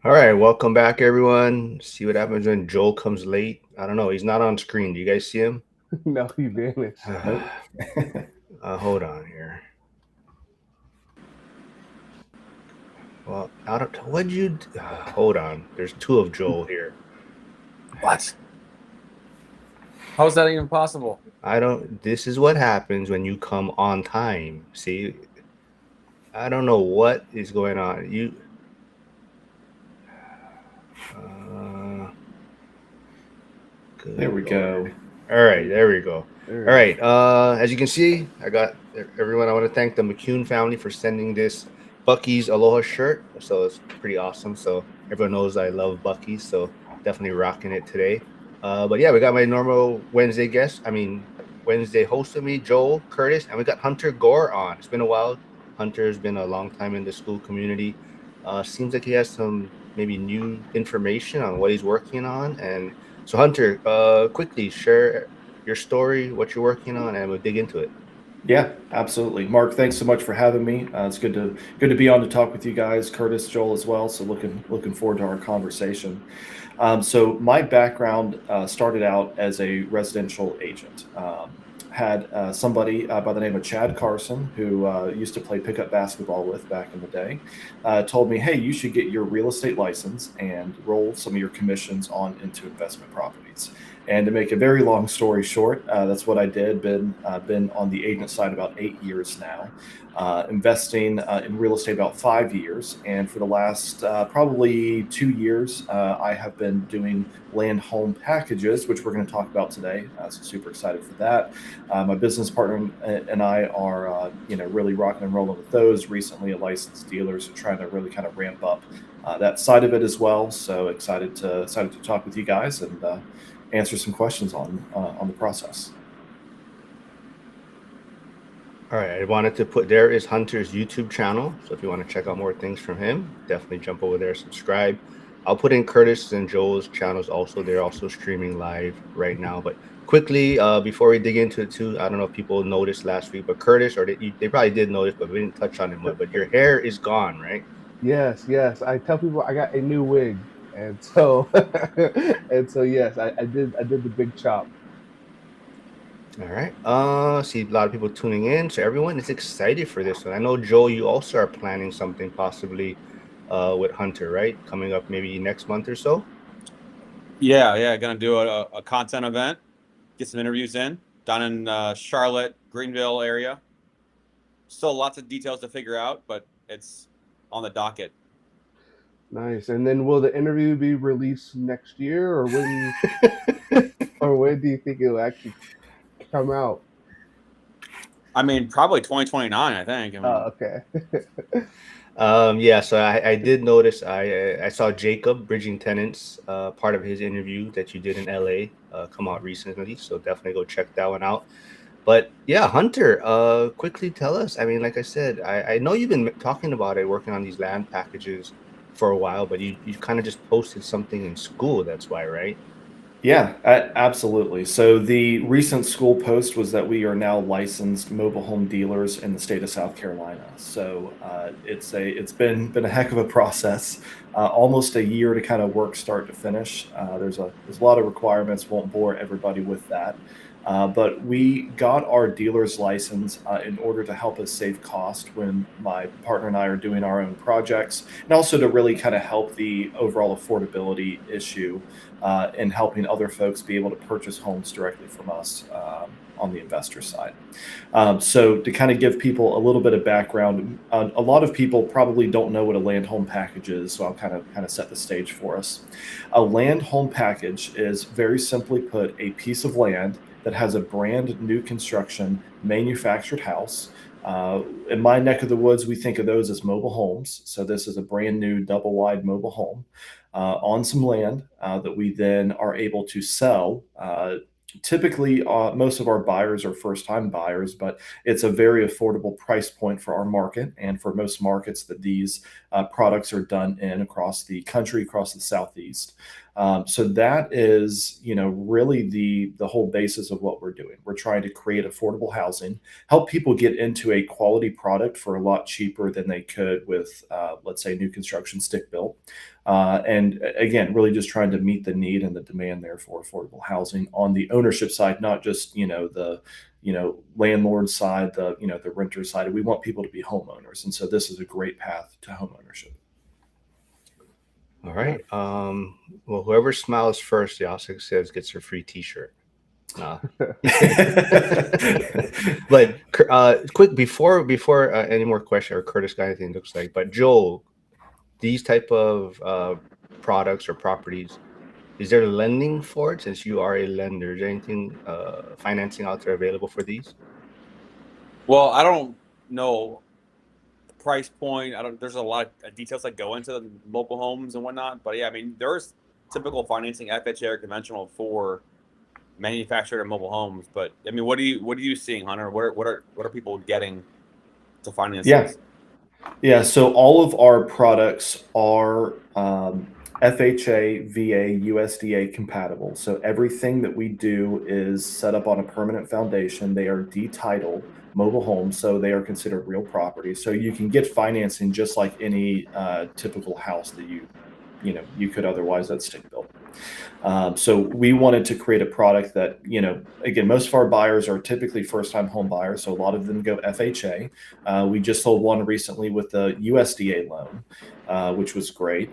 All right, welcome back, everyone. See what happens when Joel comes late. I don't know. He's not on screen. Do you guys see him? No, he vanished. Nope. Hold on here. Well, I don't. What'd you? Hold on. There's two of Joel here. What? How is that even possible? I don't. This is what happens when you come on time. See, I don't know what is going on. You. Uh, There we go. All right, there we go. There All it right. As you can see, I got everyone. I want to thank the McCune family for sending this Bucky's Aloha shirt. So it's pretty awesome. So everyone knows I love Bucky's. So definitely rocking it today. But yeah, we got my normal Wednesday guest. I mean, Wednesday host with me, Joel Curtis, and we got Hunter Gore on. It's been a while. Hunter's been a long time in the school community. Seems like he has some maybe new information on what he's working on. And so, Hunter, quickly share your story, what you're working on, and we'll dig into it. Yeah, absolutely. Mark, thanks so much for having me. It's good to be on to talk with you guys, Curtis, Joel as well. So looking forward to our conversation. So my background started out as a residential agent. Had somebody by the name of Chad Carson, who used to play pickup basketball with back in the day, told me, "Hey, you should get your real estate license and roll some of your commissions on into investment properties." And to make a very long story short, that's what I did. Been on the agent side about 8 years now, investing in real estate about 5 years, and for the last probably 2 years, I have been doing land home packages, which we're going to talk about today. So super excited for that. My business partner and I are, really rocking and rolling with those. Recently, a licensed dealer, so trying to really kind of ramp up that side of it as well. So excited to talk with you guys and answer some questions on the process. All right, I wanted to put there is Hunter's YouTube channel. So if you want to check out more things from him, definitely jump over there, subscribe. I'll put in Curtis and Joel's channels also. They're also streaming live right now. But quickly, before we dig into it too, I don't know if people noticed last week, but Curtis, or they probably did notice, but we didn't touch on it much. But your hair is gone, right? Yes, yes. I tell people I got a new wig, and so yes, I did the big chop. All right. See a lot of people tuning in. So everyone is excited for this one. I know Joel, you also are planning something possibly with Hunter, right? Coming up maybe next month or so. Yeah. Gonna do a content event, get some interviews in down in Charlotte, Greenville area. Still lots of details to figure out, but it's on the docket. Nice. And then will the interview be released next year, or when do you think it'll actually come out? I mean, probably 2029. I think. I mean, Okay. Yeah, so I did notice I saw Jacob Bridging Tenants part of his interview that you did in LA come out recently, so definitely go check that one out. But yeah, Hunter, quickly tell us. I mean, like I said, I know you've been talking about it, working on these land packages for a while, but you kind of just posted something in school. That's why, right? Yeah, absolutely. So the recent school post was that we are now licensed mobile home dealers in the state of South Carolina. So it's been a heck of a process, almost a year to kind of work start to finish. There's a lot of requirements. Won't bore everybody with that. But we got our dealer's license in order to help us save cost when my partner and I are doing our own projects, and also to really kind of help the overall affordability issue in helping other folks be able to purchase homes directly from us on the investor side. So to kind of give people a little bit of background, a lot of people probably don't know what a land home package is, so I'll kind of set the stage for us. A land home package is very simply put a piece of land that has a brand new construction manufactured house. Uh, in my neck of the woods, we think of those as mobile homes. So this is a brand new double wide mobile home on some land that we then are able to sell. Typically, most of our buyers are first time buyers, but it's a very affordable price point for our market and for most markets that these products are done in across the country, across the Southeast. So that is, really the whole basis of what we're doing. We're trying to create affordable housing, help people get into a quality product for a lot cheaper than they could with, let's say, new construction stick built. And again, really just trying to meet the need and the demand there for affordable housing on the ownership side, not just, the landlord side, the renter side. We want people to be homeowners. And so this is a great path to home ownership. All right. Well, whoever smiles first, the Oscar says, gets your free T-shirt. But quick before any more question, or Curtis got anything looks like. But Joel, these type of products or properties, is there lending for it? Since you are a lender, is there anything financing out there available for these? Well, I don't know the price point. There's a lot of details that go into the mobile homes and whatnot. But yeah, I mean, there's typical financing, FHA or conventional, for manufactured and mobile homes. But I mean, what are you seeing, Hunter? What are people getting to finance this? Yeah. So all of our products are FHA, VA, USDA compatible. So everything that we do is set up on a permanent foundation. They are detitled mobile homes, so they are considered real property. So you can get financing just like any typical house that you could otherwise that's stick built. So we wanted to create a product that, again, most of our buyers are typically first-time home buyers, so a lot of them go FHA. We just sold one recently with the USDA loan, which was great.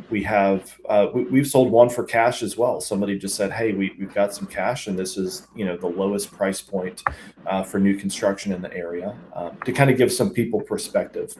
We've sold one for cash as well. Somebody just said, "Hey, we've got some cash, and this is the lowest price point for new construction in the area." To kind of give some people perspective,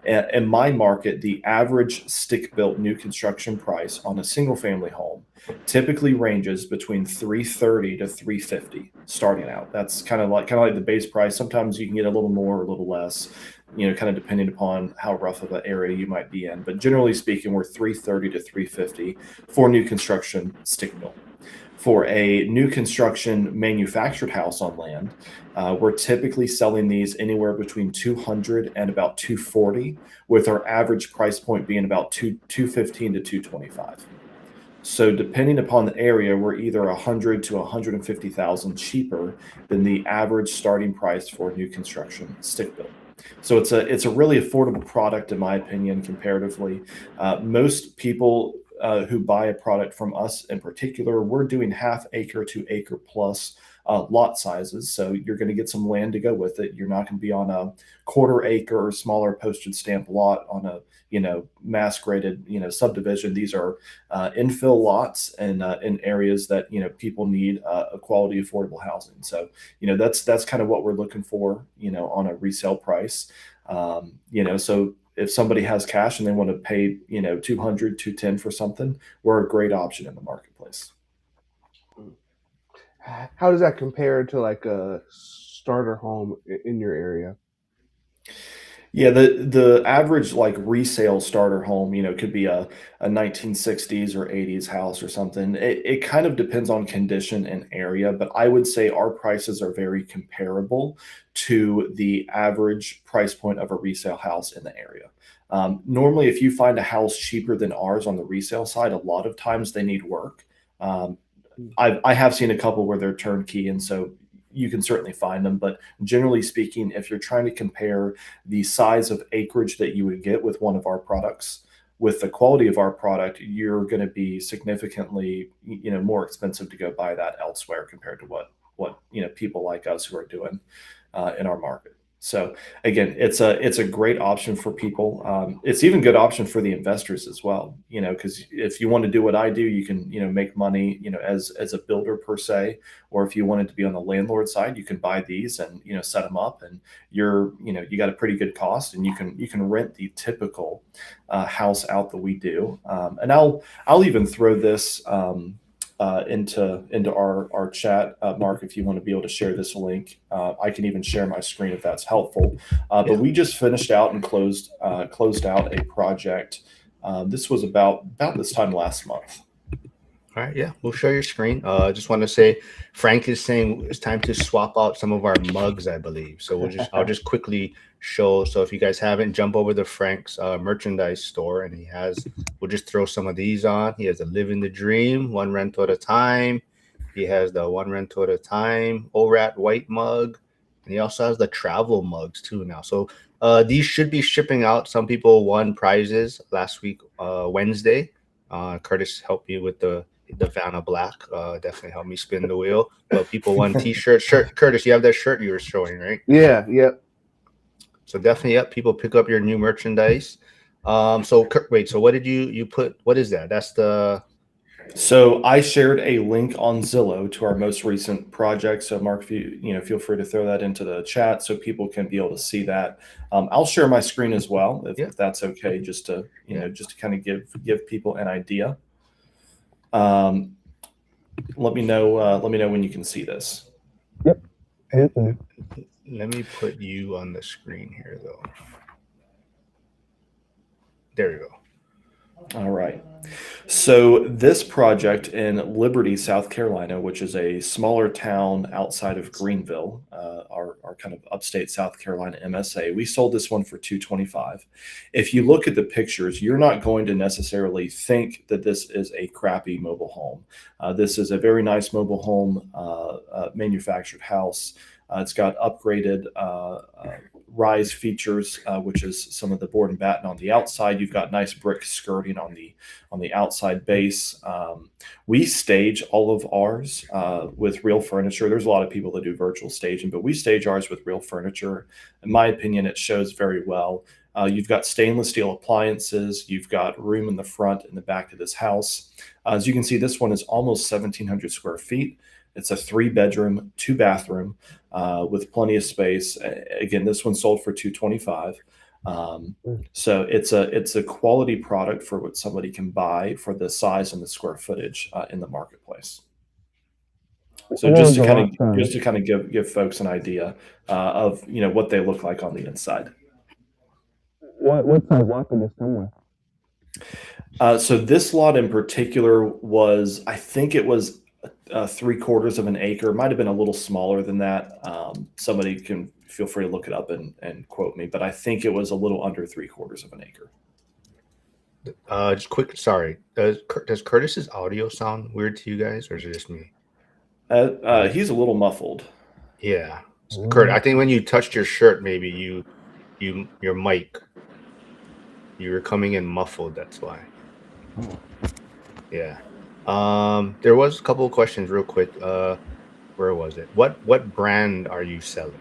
in my market, the average stick-built new construction price on a single-family home typically ranges between $330 to $350 starting out. That's kind of like the base price. Sometimes you can get a little more or a little less, kind of depending upon how rough of an area you might be in. But generally speaking, we're $330 to $350 for new construction stick built. For a new construction manufactured house on land, we're typically selling these anywhere between $200 and about $240, with our average price point being about $215 to $225. So depending upon the area, we're either $100,000 to $150,000 cheaper than the average starting price for new construction stick built. So it's a really affordable product, in my opinion, comparatively. Most people who buy a product from us in particular, we're doing half acre to acre plus lot sizes. So you're going to get some land to go with it. You're not going to be on a quarter acre or smaller postage stamp lot on a mass graded subdivision. These are infill lots and in areas that people need a quality affordable housing. So that's kind of what we're looking for on a resale price. So if somebody has cash and they want to pay $200, $210 for something, we're a great option in the marketplace. How does that compare to like a starter home in your area? Yeah, the average like resale starter home, could be a 1960s or 80s house or something. It kind of depends on condition and area, but I would say our prices are very comparable to the average price point of a resale house in the area. Normally, if you find a house cheaper than ours on the resale side, a lot of times they need work. I have seen a couple where they're turnkey, and so you can certainly find them. But generally speaking, if you're trying to compare the size of acreage that you would get with one of our products with the quality of our product, you're going to be significantly more expensive to go buy that elsewhere compared to what people like us who are doing in our market. So again, it's a great option for people. It's even a good option for the investors as well, because if you want to do what I do, you can, make money, as a builder per se, or if you wanted to be on the landlord side, you can buy these and, set them up, and you got a pretty good cost, and you can rent the typical house out that we do. And I'll even throw this into our chat, Mark, if you want to be able to share this link. I can even share my screen if that's helpful. But we just finished out and closed out a project. This was about this time last month. All right, yeah, we'll share your screen. Just want to say, Frank is saying it's time to swap out some of our mugs, I believe. So I'll just quickly show. So if you guys haven't, jump over to Frank's merchandise store, and we'll just throw some of these on. He has a Living the Dream, one rental at a time. He has the one rental at a time ORAT white mug, and he also has the travel mugs too now. So these should be shipping out. Some people won prizes last week, Wednesday. Curtis helped me with the Vanna Black. Definitely helped me spin the wheel. But people won T-shirts. Curtis, you have that shirt you were showing, right? Yeah, yep. So definitely, yep. People pick up your new merchandise. So wait. So what did you put? What is that? That's the. So I shared a link on Zillow to our most recent project. So Mark, if you feel free to throw that into the chat so people can be able to see that. I'll share my screen as well if that's okay, just to just to kind of give people an idea. Let me know when you can see this. Yep. Let me put you on the screen here, though. There you go. All right. So this project in Liberty, South Carolina, which is a smaller town outside of Greenville, our kind of upstate South Carolina MSA, we sold this one for $225,000. If you look at the pictures, you're not going to necessarily think that this is a crappy mobile home. This is a very nice mobile home, manufactured house. It's got upgraded rise features, which is some of the board and batten on the outside. You've got nice brick skirting on the outside base. We stage all of ours with real furniture. There's a lot of people that do virtual staging, but we stage ours with real furniture. In my opinion, it shows very well. You've got stainless steel appliances. You've got room in the front and the back of this house. As you can see, this one is almost 1,700 square feet. It's a 3-bedroom, 2-bathroom with plenty of space. Again, this one sold for $225,000. So it's a quality product for what somebody can buy for the size and the square footage in the marketplace. So just to kind of give folks an idea of what they look like on the inside. What size lot did this come with? So this lot in particular was, I think it was 3/4 of an acre. Might have been a little smaller than that. Somebody can feel free to look it up and quote me, but I think it was a little under 3/4 of an acre. Just quick, sorry. Does Curtis's audio sound weird to you guys, or is it just me? He's a little muffled. Yeah, Kurt. I think when you touched your shirt, maybe your mic, you were coming in muffled. That's why. Yeah. There was a couple of questions real quick. Where was it? What brand are you selling?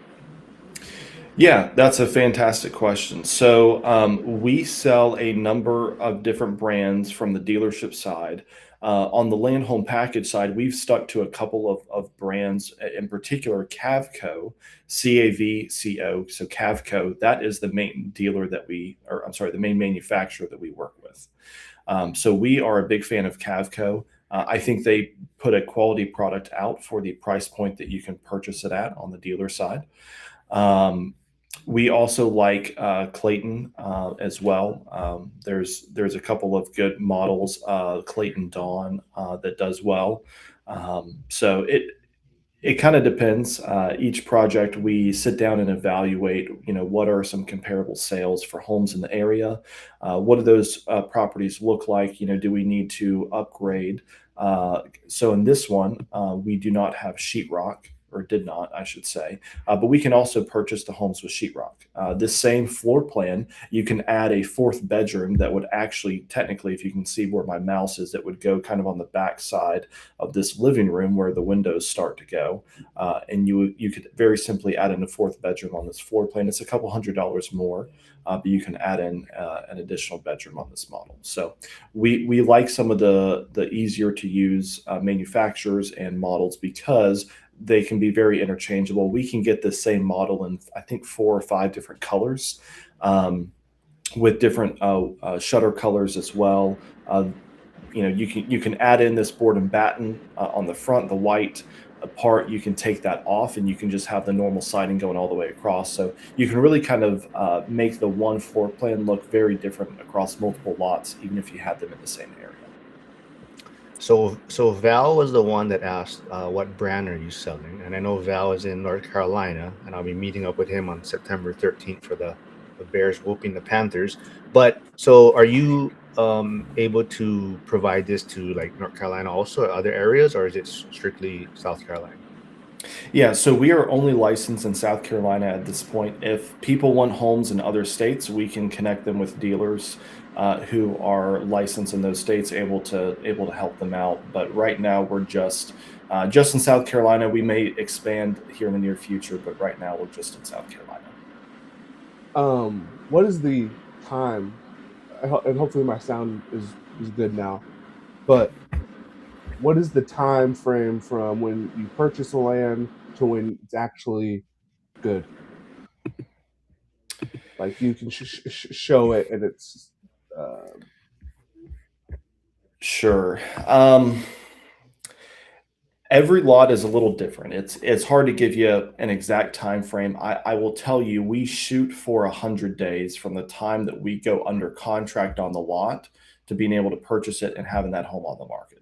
Yeah, that's a fantastic question. So we sell a number of different brands from the dealership side. On the land home package side, we've stuck to a couple of brands, in particular Cavco, CAVCO. So Cavco, that is the main dealer the main manufacturer that we work with. So we are a big fan of Cavco. I think they put a quality product out for the price point that you can purchase it at on the dealer side. We also like Clayton as well. There's a couple of good models, Clayton Dawn, that does well. So it kind of depends. Each project we sit down and evaluate, what are some comparable sales for homes in the area? What do those properties look like? Do we need to upgrade? So in this one, we do not have sheetrock, or did not, I should say, but we can also purchase the homes with sheetrock. This same floor plan, you can add a 4th bedroom that would actually, technically, if you can see where my mouse is, it would go kind of on the back side of this living room where the windows start to go. And you could very simply add in a 4th bedroom on this floor plan. It's a couple $100 more, but you can add in an additional bedroom on this model. So we like some of the easier to use manufacturers and models because they can be very interchangeable. We can get the same model in, I think, 4 or 5 different colors with different shutter colors as well. You can add in this board and batten on the front, the white part. You can take that off and you can just have the normal siding going all the way across. So you can really kind of make the one floor plan look very different across multiple lots, even if you had them in the same area. So Val was the one that asked, "What brand are you selling?" And I know Val is in North Carolina, and I'll be meeting up with him on September 13th for the Bears whooping the Panthers. But so, are you able to provide this to like North Carolina also, or other areas, or is it strictly South Carolina? Yeah, so we are only licensed in South Carolina at this point. If people want homes in other states, we can connect them with dealers who are licensed in those states, able to help them out. But right now, we're just in South Carolina. We may expand here in the near future, but right now we're just in South Carolina. What is the time? And hopefully my sound is good now. But what is the time frame from when you purchase the land to when it's actually good? Like you can show it, and it's uh, Sure. Every lot is a little different. It's hard to give you an exact time frame. I will tell you, we shoot for 100 days from the time that we go under contract on the lot to being able to purchase it and having that home on the market.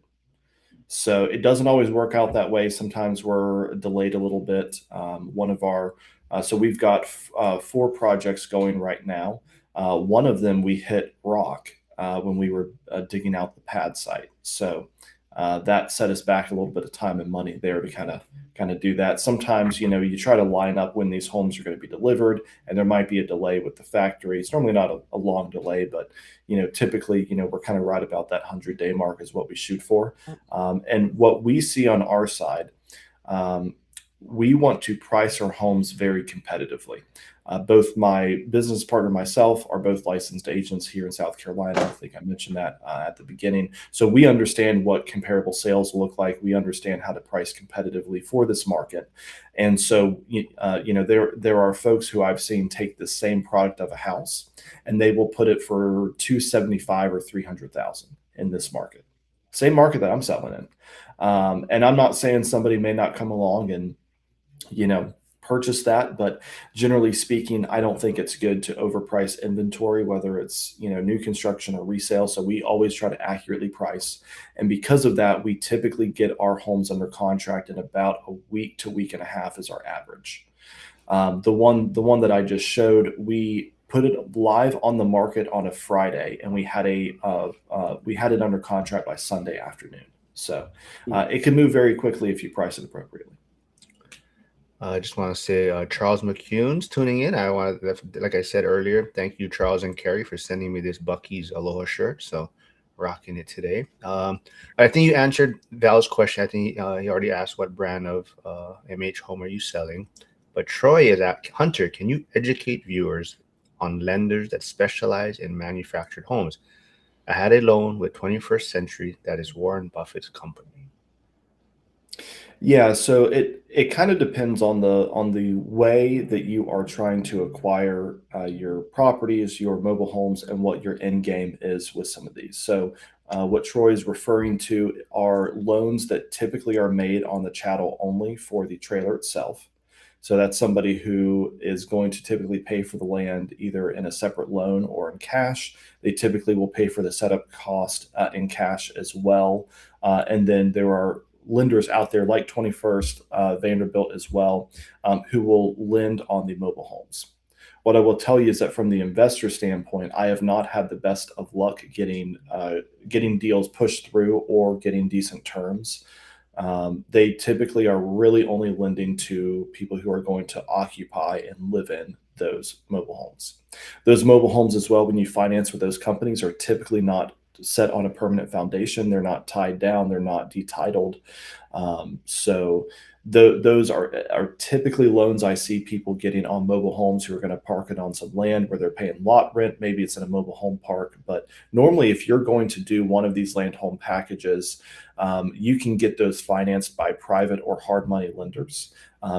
So it doesn't always work out that way. Sometimes we're delayed a little bit. One of our so we've got four projects going right now. One of them we hit rock when we were digging out the pad site. So that set us back a little bit of time and money there to kind of do that. Sometimes you try to line up when these homes are going to be delivered, and there might be a delay with the factory. It's normally not a long delay, but typically we're kind of right about that 100-day mark is what we shoot for. And what we see on our side, um, we want to price our homes very competitively. Both my business partner and myself are both licensed agents here in South Carolina. I think I mentioned that at the beginning. So we understand what comparable sales look like. We understand how to price competitively for this market. And so, there are folks who I've seen take the same product of a house, and they will put it for 275 or 300,000 in this market, same market that I'm selling in. And I'm not saying somebody may not come along and you know, purchase that. But generally speaking, I don't think it's good to overprice inventory, whether it's, new construction or resale. So we always try to accurately price. And because of that, we typically get our homes under contract in about a week to week and a half is our average. The one that I just showed, we put it live on the market on a Friday, and we had it under contract by Sunday afternoon. So it can move very quickly if you price it appropriately. I just want to say Charles McCune's tuning in. I want to, like I said earlier, thank you, Charles and Carrie, for sending me this Bucky's Aloha shirt. So rocking it today. I think you answered Val's question. I think he already asked what brand of MH home are you selling. But Troy is at Hunter. Can you educate viewers on lenders that specialize in manufactured homes? I had a loan with 21st Century that is Warren Buffett's company. Yeah, so it kind of depends on the way that you are trying to acquire your properties, your mobile homes, and what your end game is with some of these. So what Troy is referring to are loans that typically are made on the chattel only for the trailer itself. So that's somebody who is going to typically pay for the land either in a separate loan or in cash. They typically will pay for the setup cost in cash as well. And then there are lenders out there like 21st, Vanderbilt as well, who will lend on the mobile homes. What I will tell you is that from the investor standpoint, I have not had the best of luck getting deals pushed through or getting decent terms. They typically are really only lending to people who are going to occupy and live in those mobile homes. Those mobile homes as well, when you finance with those companies, are typically not set on a permanent foundation. They're not tied down. They're not detitled. So those are typically loans I see people getting on mobile homes who are going to park it on some land where they're paying lot rent. Maybe it's in a mobile home park. But normally, if you're going to do one of these land home packages, you can get those financed by private or hard money lenders.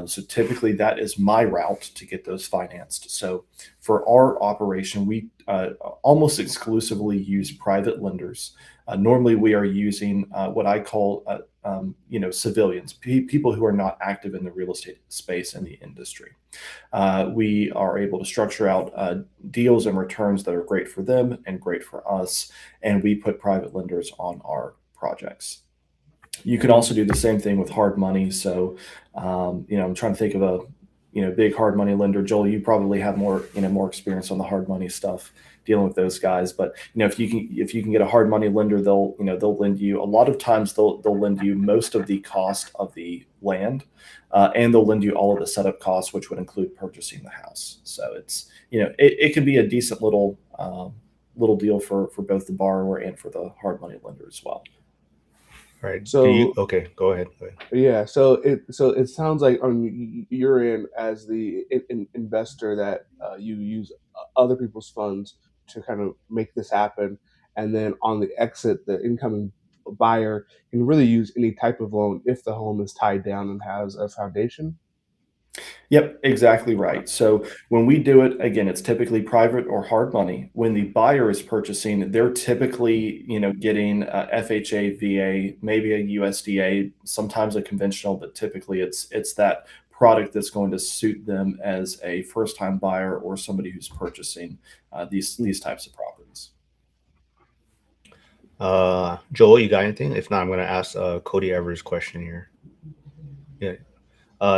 So typically that is my route to get those financed. So for our operation, we almost exclusively use private lenders. Normally we are using what I call, civilians, people who are not active in the real estate space in the industry. We are able to structure out deals and returns that are great for them and great for us. And we put private lenders on our projects. You can also do the same thing with hard money. So, I'm trying to think of a, big hard money lender. Joel, you probably have more, more experience on the hard money stuff, dealing with those guys. But if you can get a hard money lender, they'll lend you. A lot of times they'll lend you most of the cost of the land, and they'll lend you all of the setup costs, which would include purchasing the house. So it's it can be a decent little deal for both the borrower and for the hard money lender as well. Right. So Okay, go ahead. Go ahead. yeah, so it sounds like you're in as the investor that you use other people's funds to kind of make this happen, and then on the exit, the incoming buyer can really use any type of loan if the home is tied down and has a foundation. Yep, exactly right. So when we do it, again, it's typically private or hard money. When the buyer is purchasing, they're typically, getting a FHA, VA, maybe a USDA, sometimes a conventional, but typically it's that product that's going to suit them as a first-time buyer or somebody who's purchasing these types of properties. Joel, you got anything? If not, I'm gonna ask Cody Evers' question here. Yeah.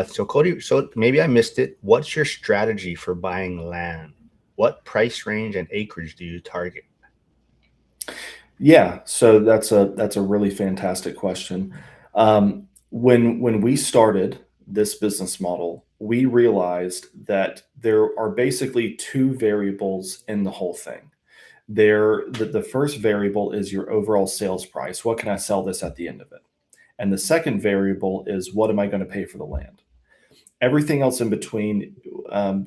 So Cody, so maybe I missed it. What's your strategy for buying land? What price range and acreage do you target? Yeah, so that's a really fantastic question. When we started this business model, we realized that there are basically two variables in the whole thing. The first variable is your overall sales price. What can I sell this at the end of it? And the second variable is what am I going to pay for the land? Everything else in between,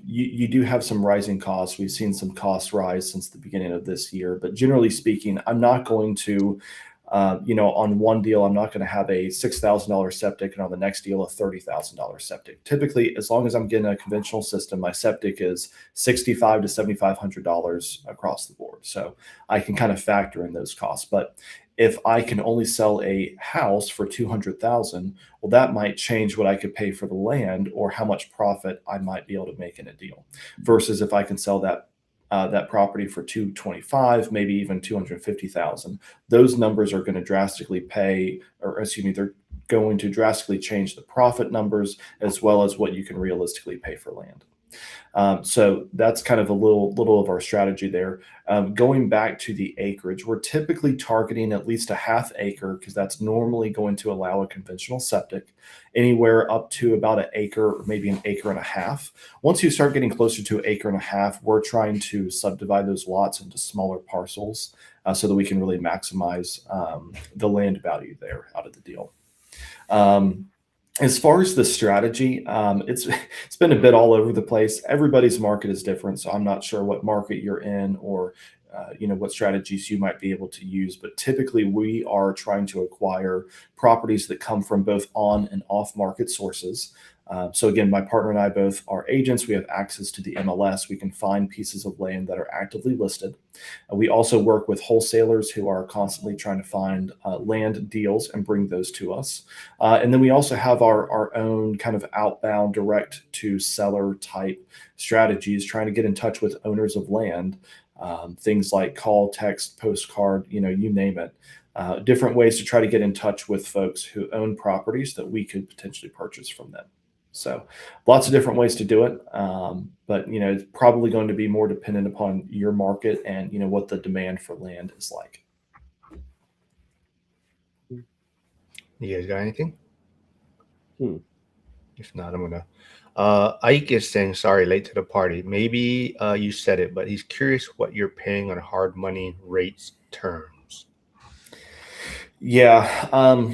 you do have some rising costs. We've seen some costs rise since the beginning of this year, but generally speaking, I'm not going to, on one deal, I'm not going to have a $6,000 septic, and on the next deal, a $30,000 septic. Typically, as long as I'm getting a conventional system, my septic is $6,500 to $7,500 across the board. So I can kind of factor in those costs. But if I can only sell a house for 200,000, well, that might change what I could pay for the land or how much profit I might be able to make in a deal. Versus if I can sell that property for 225, maybe even 250,000, those numbers are going to they're going to drastically change the profit numbers as well as what you can realistically pay for land. So that's kind of a little of our strategy there. Going back to the acreage, we're typically targeting at least a half acre because that's normally going to allow a conventional septic, anywhere up to about an acre or maybe an acre and a half. Once you start getting closer to an acre and a half, we're trying to subdivide those lots into smaller parcels so that we can really maximize the land value there out of the deal. As far as the strategy, it's been a bit all over the place. Everybody's market is different, so I'm not sure what market you're in or what strategies you might be able to use. But typically, we are trying to acquire properties that come from both on and off market sources. So again, my partner and I both are agents. We have access to the MLS. We can find pieces of land that are actively listed. We also work with wholesalers who are constantly trying to find land deals and bring those to us. And then we also have our own kind of outbound direct to seller type strategies, trying to get in touch with owners of land, things like call, text, postcard, you name it. Different ways to try to get in touch with folks who own properties that we could potentially purchase from them. So lots of different ways to do it. But, it's probably going to be more dependent upon your market and, what the demand for land is like. You guys got anything? If not, I'm gonna. Ike is saying, sorry, late to the party. Maybe you said it, but he's curious what you're paying on hard money rates terms. Yeah.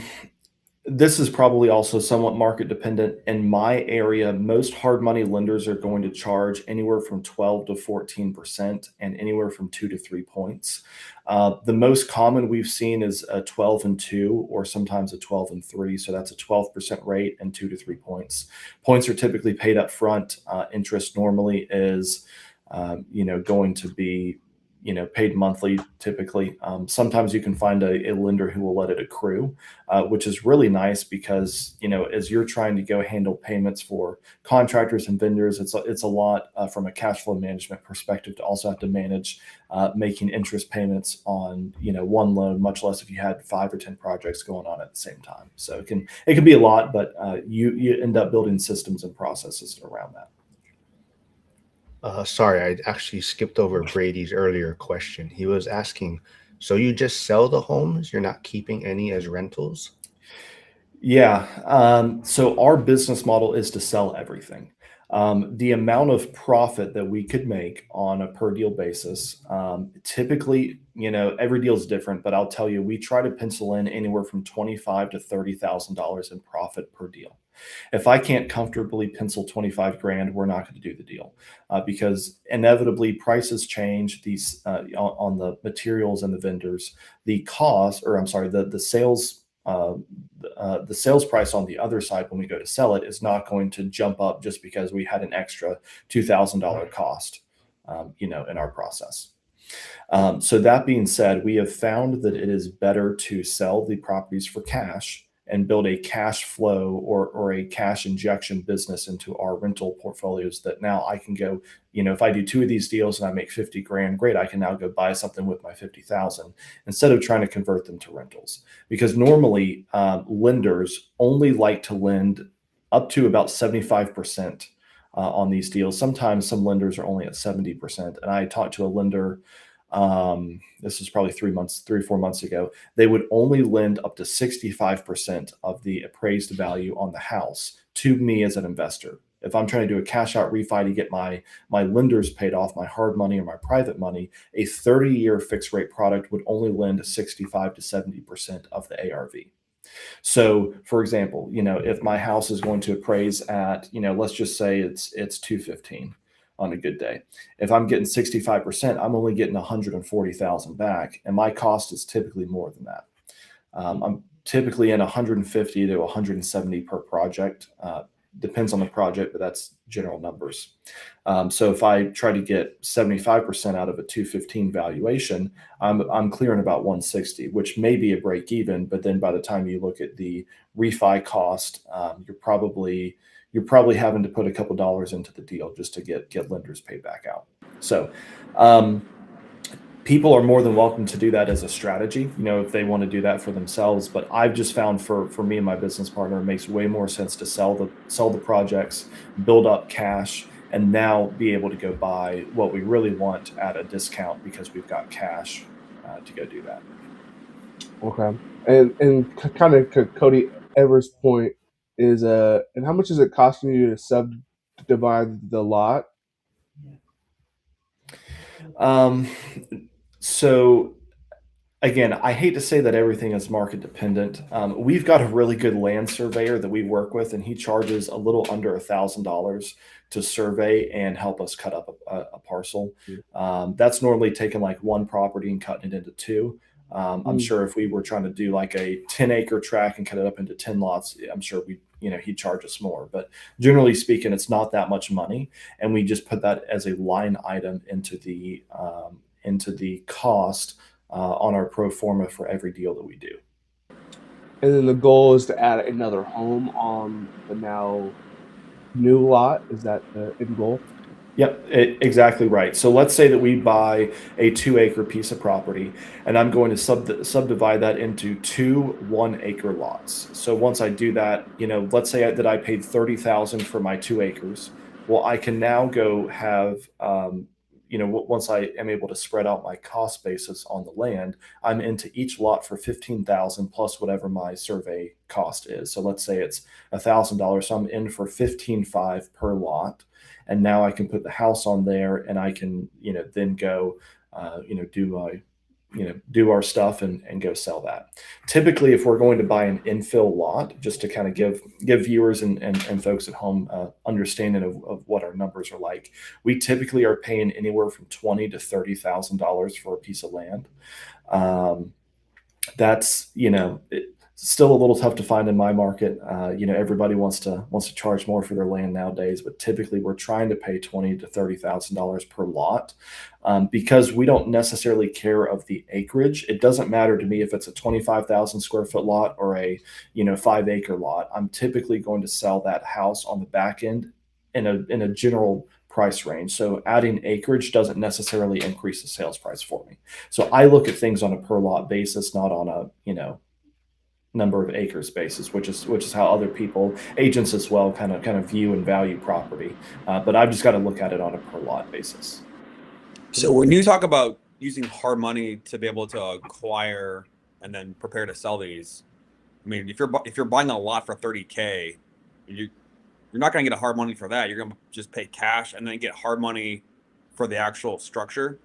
This is probably also somewhat market dependent. In my area, most hard money lenders are going to charge anywhere from 12 to 14% and anywhere from 2 to 3 points. The most common we've seen is a 12 and 2 or sometimes a 12 and 3. So that's a 12% rate and 2 to 3 points. Points are typically paid up front. Interest normally is, going to be paid monthly typically. Sometimes you can find a lender who will let it accrue, which is really nice because, as you're trying to go handle payments for contractors and vendors, it's a lot from a cash flow management perspective to also have to manage making interest payments on, one loan, much less if you had 5 or 10 projects going on at the same time. So it can be a lot, but you end up building systems and processes around that. Sorry, I actually skipped over Brady's earlier question. He was asking, so you just sell the homes? You're not keeping any as rentals? Yeah. So our business model is to sell everything. The amount of profit that we could make on a per deal basis, typically, every deal is different, but I'll tell you, we try to pencil in anywhere from $25 to $30,000 in profit per deal. If I can't comfortably pencil 25 grand, we're not going to do the deal because inevitably prices change these on the materials and the vendors, the cost, or I'm sorry, the sales the sales price on the other side when we go to sell it is not going to jump up just because we had an extra $2,000 cost, in our process. So that being said, we have found that it is better to sell the properties for cash and build a cash flow or a cash injection business into our rental portfolios that now I can go, if I do 2 of these deals and I make 50 grand, great, I can now go buy something with my 50,000 instead of trying to convert them to rentals. Because normally lenders only like to lend up to about 75% on these deals. Sometimes some lenders are only at 70%. And I talked to a lender, this was probably 3 or 4 months ago. They would only lend up to 65% of the appraised value on the house to me as an investor. If I'm trying to do a cash out refi to get my lenders paid off, my hard money or my private money, a 30-year fixed rate product would only lend 65 to 70% of the ARV. So, for example, if my house is going to appraise at, let's just say it's 215 on a good day. If I'm getting 65%, I'm only getting 140,000 back, and my cost is typically more than that. I'm typically in 150 to 170 per project. Depends on the project, but that's general numbers. So if I try to get 75% out of a 215 valuation, I'm clearing about 160, which may be a break even. But then by the time you look at the refi cost, you're probably having to put a couple dollars into the deal just to get lenders paid back out. So people are more than welcome to do that as a strategy, if they want to do that for themselves. But I've just found for me and my business partner, it makes way more sense to sell the projects, build up cash, and now be able to go buy what we really want at a discount because we've got cash to go do that. Okay. And kind of Cody Evers' point is, and how much is it costing you to subdivide the lot? So again, I hate to say that everything is market dependent. We've got a really good land surveyor that we work with, and he charges a little under $1,000 to survey and help us cut up a parcel. That's normally taking like one property and cutting it into 2. I'm sure if we were trying to do like a 10-acre tract and cut it up into 10 lots, I'm sure he'd charge us more. But generally speaking, it's not that much money, and we just put that as a line item into the cost on our pro forma for every deal that we do. And then the goal is to add another home on the now new lot. Is that the end goal? Yep, exactly right. So let's say that we buy a 2-acre piece of property, and I'm going to subdivide that into 2 1-acre lots. So once I do that, let's say that I paid $30,000 for my 2 acres. Well, I can now go have once I am able to spread out my cost basis on the land, I'm into each lot for $15,000 plus whatever my survey cost is. So let's say it's $1,000. So I'm in for $15,500 per lot. And now I can put the house on there, and I can, then go, do our stuff and go sell that. Typically, if we're going to buy an infill lot, just to kind of give viewers and folks at home understanding of what our numbers are like, we typically are paying anywhere from $20,000 to $30,000 for a piece of land. That's still a little tough to find in my market. Everybody wants to charge more for their land nowadays, but typically we're trying to pay $20,000 to $30,000 per lot, because we don't necessarily care of the acreage. It doesn't matter to me if it's a 25,000 square foot lot or a 5 acre lot. I'm typically going to sell that house on the back end in a general price range. So adding acreage doesn't necessarily increase the sales price for me. So I look at things on a per lot basis, not on a number of acres basis, which is how other people, agents as well, kind of view and value property. But I've just got to look at it on a per lot basis. So when you talk about using hard money to be able to acquire and then prepare to sell these, I mean, if you're buying a lot for $30K, you're not going to get a hard money for that. You're going to just pay cash and then get hard money for the actual structure.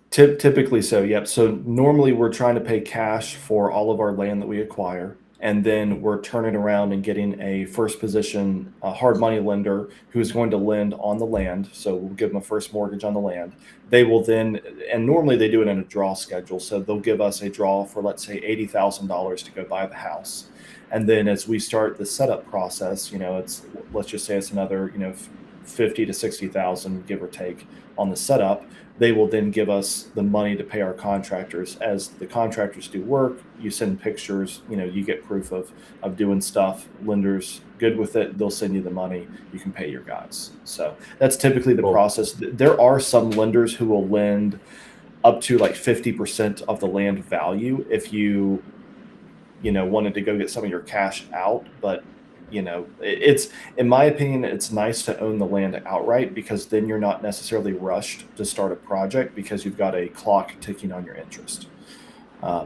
Typically so, yep. So normally we're trying to pay cash for all of our land that we acquire, and then we're turning around and getting a first position hard money lender who's going to lend on the land. So we'll give them a first mortgage on the land. They will then, and normally they do it in a draw schedule. So they'll give us a draw for, let's say, $80,000 to go buy the house. And then as we start the setup process, let's just say it's another, 50 to 60,000, give or take, on the setup. They will then give us the money to pay our contractors. As the contractors do work, you send pictures, you get proof of doing stuff. Lenders good with it, they'll send you the money, you can pay your guys. So that's typically the process. There are some lenders who will lend up to like 50% of the land value if you wanted to go get some of your cash out. But it's, in my opinion, it's nice to own the land outright, because then you're not necessarily rushed to start a project because you've got a clock ticking on your interest.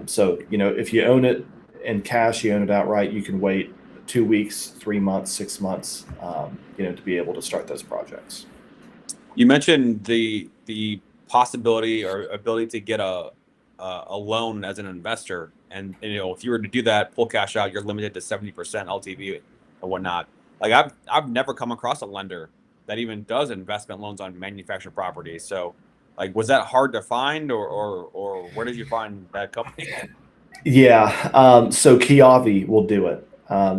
So if you own it in cash, you own it outright, you can wait 2 weeks, 3 months, 6 months, to be able to start those projects. You mentioned the possibility or ability to get a loan as an investor, and if you were to do that, pull cash out, you're limited to 70% LTV or whatnot. Like I've never come across a lender that even does investment loans on manufactured properties. So, like, was that hard to find, or where did you find that company? Yeah, so Kiavi will do it.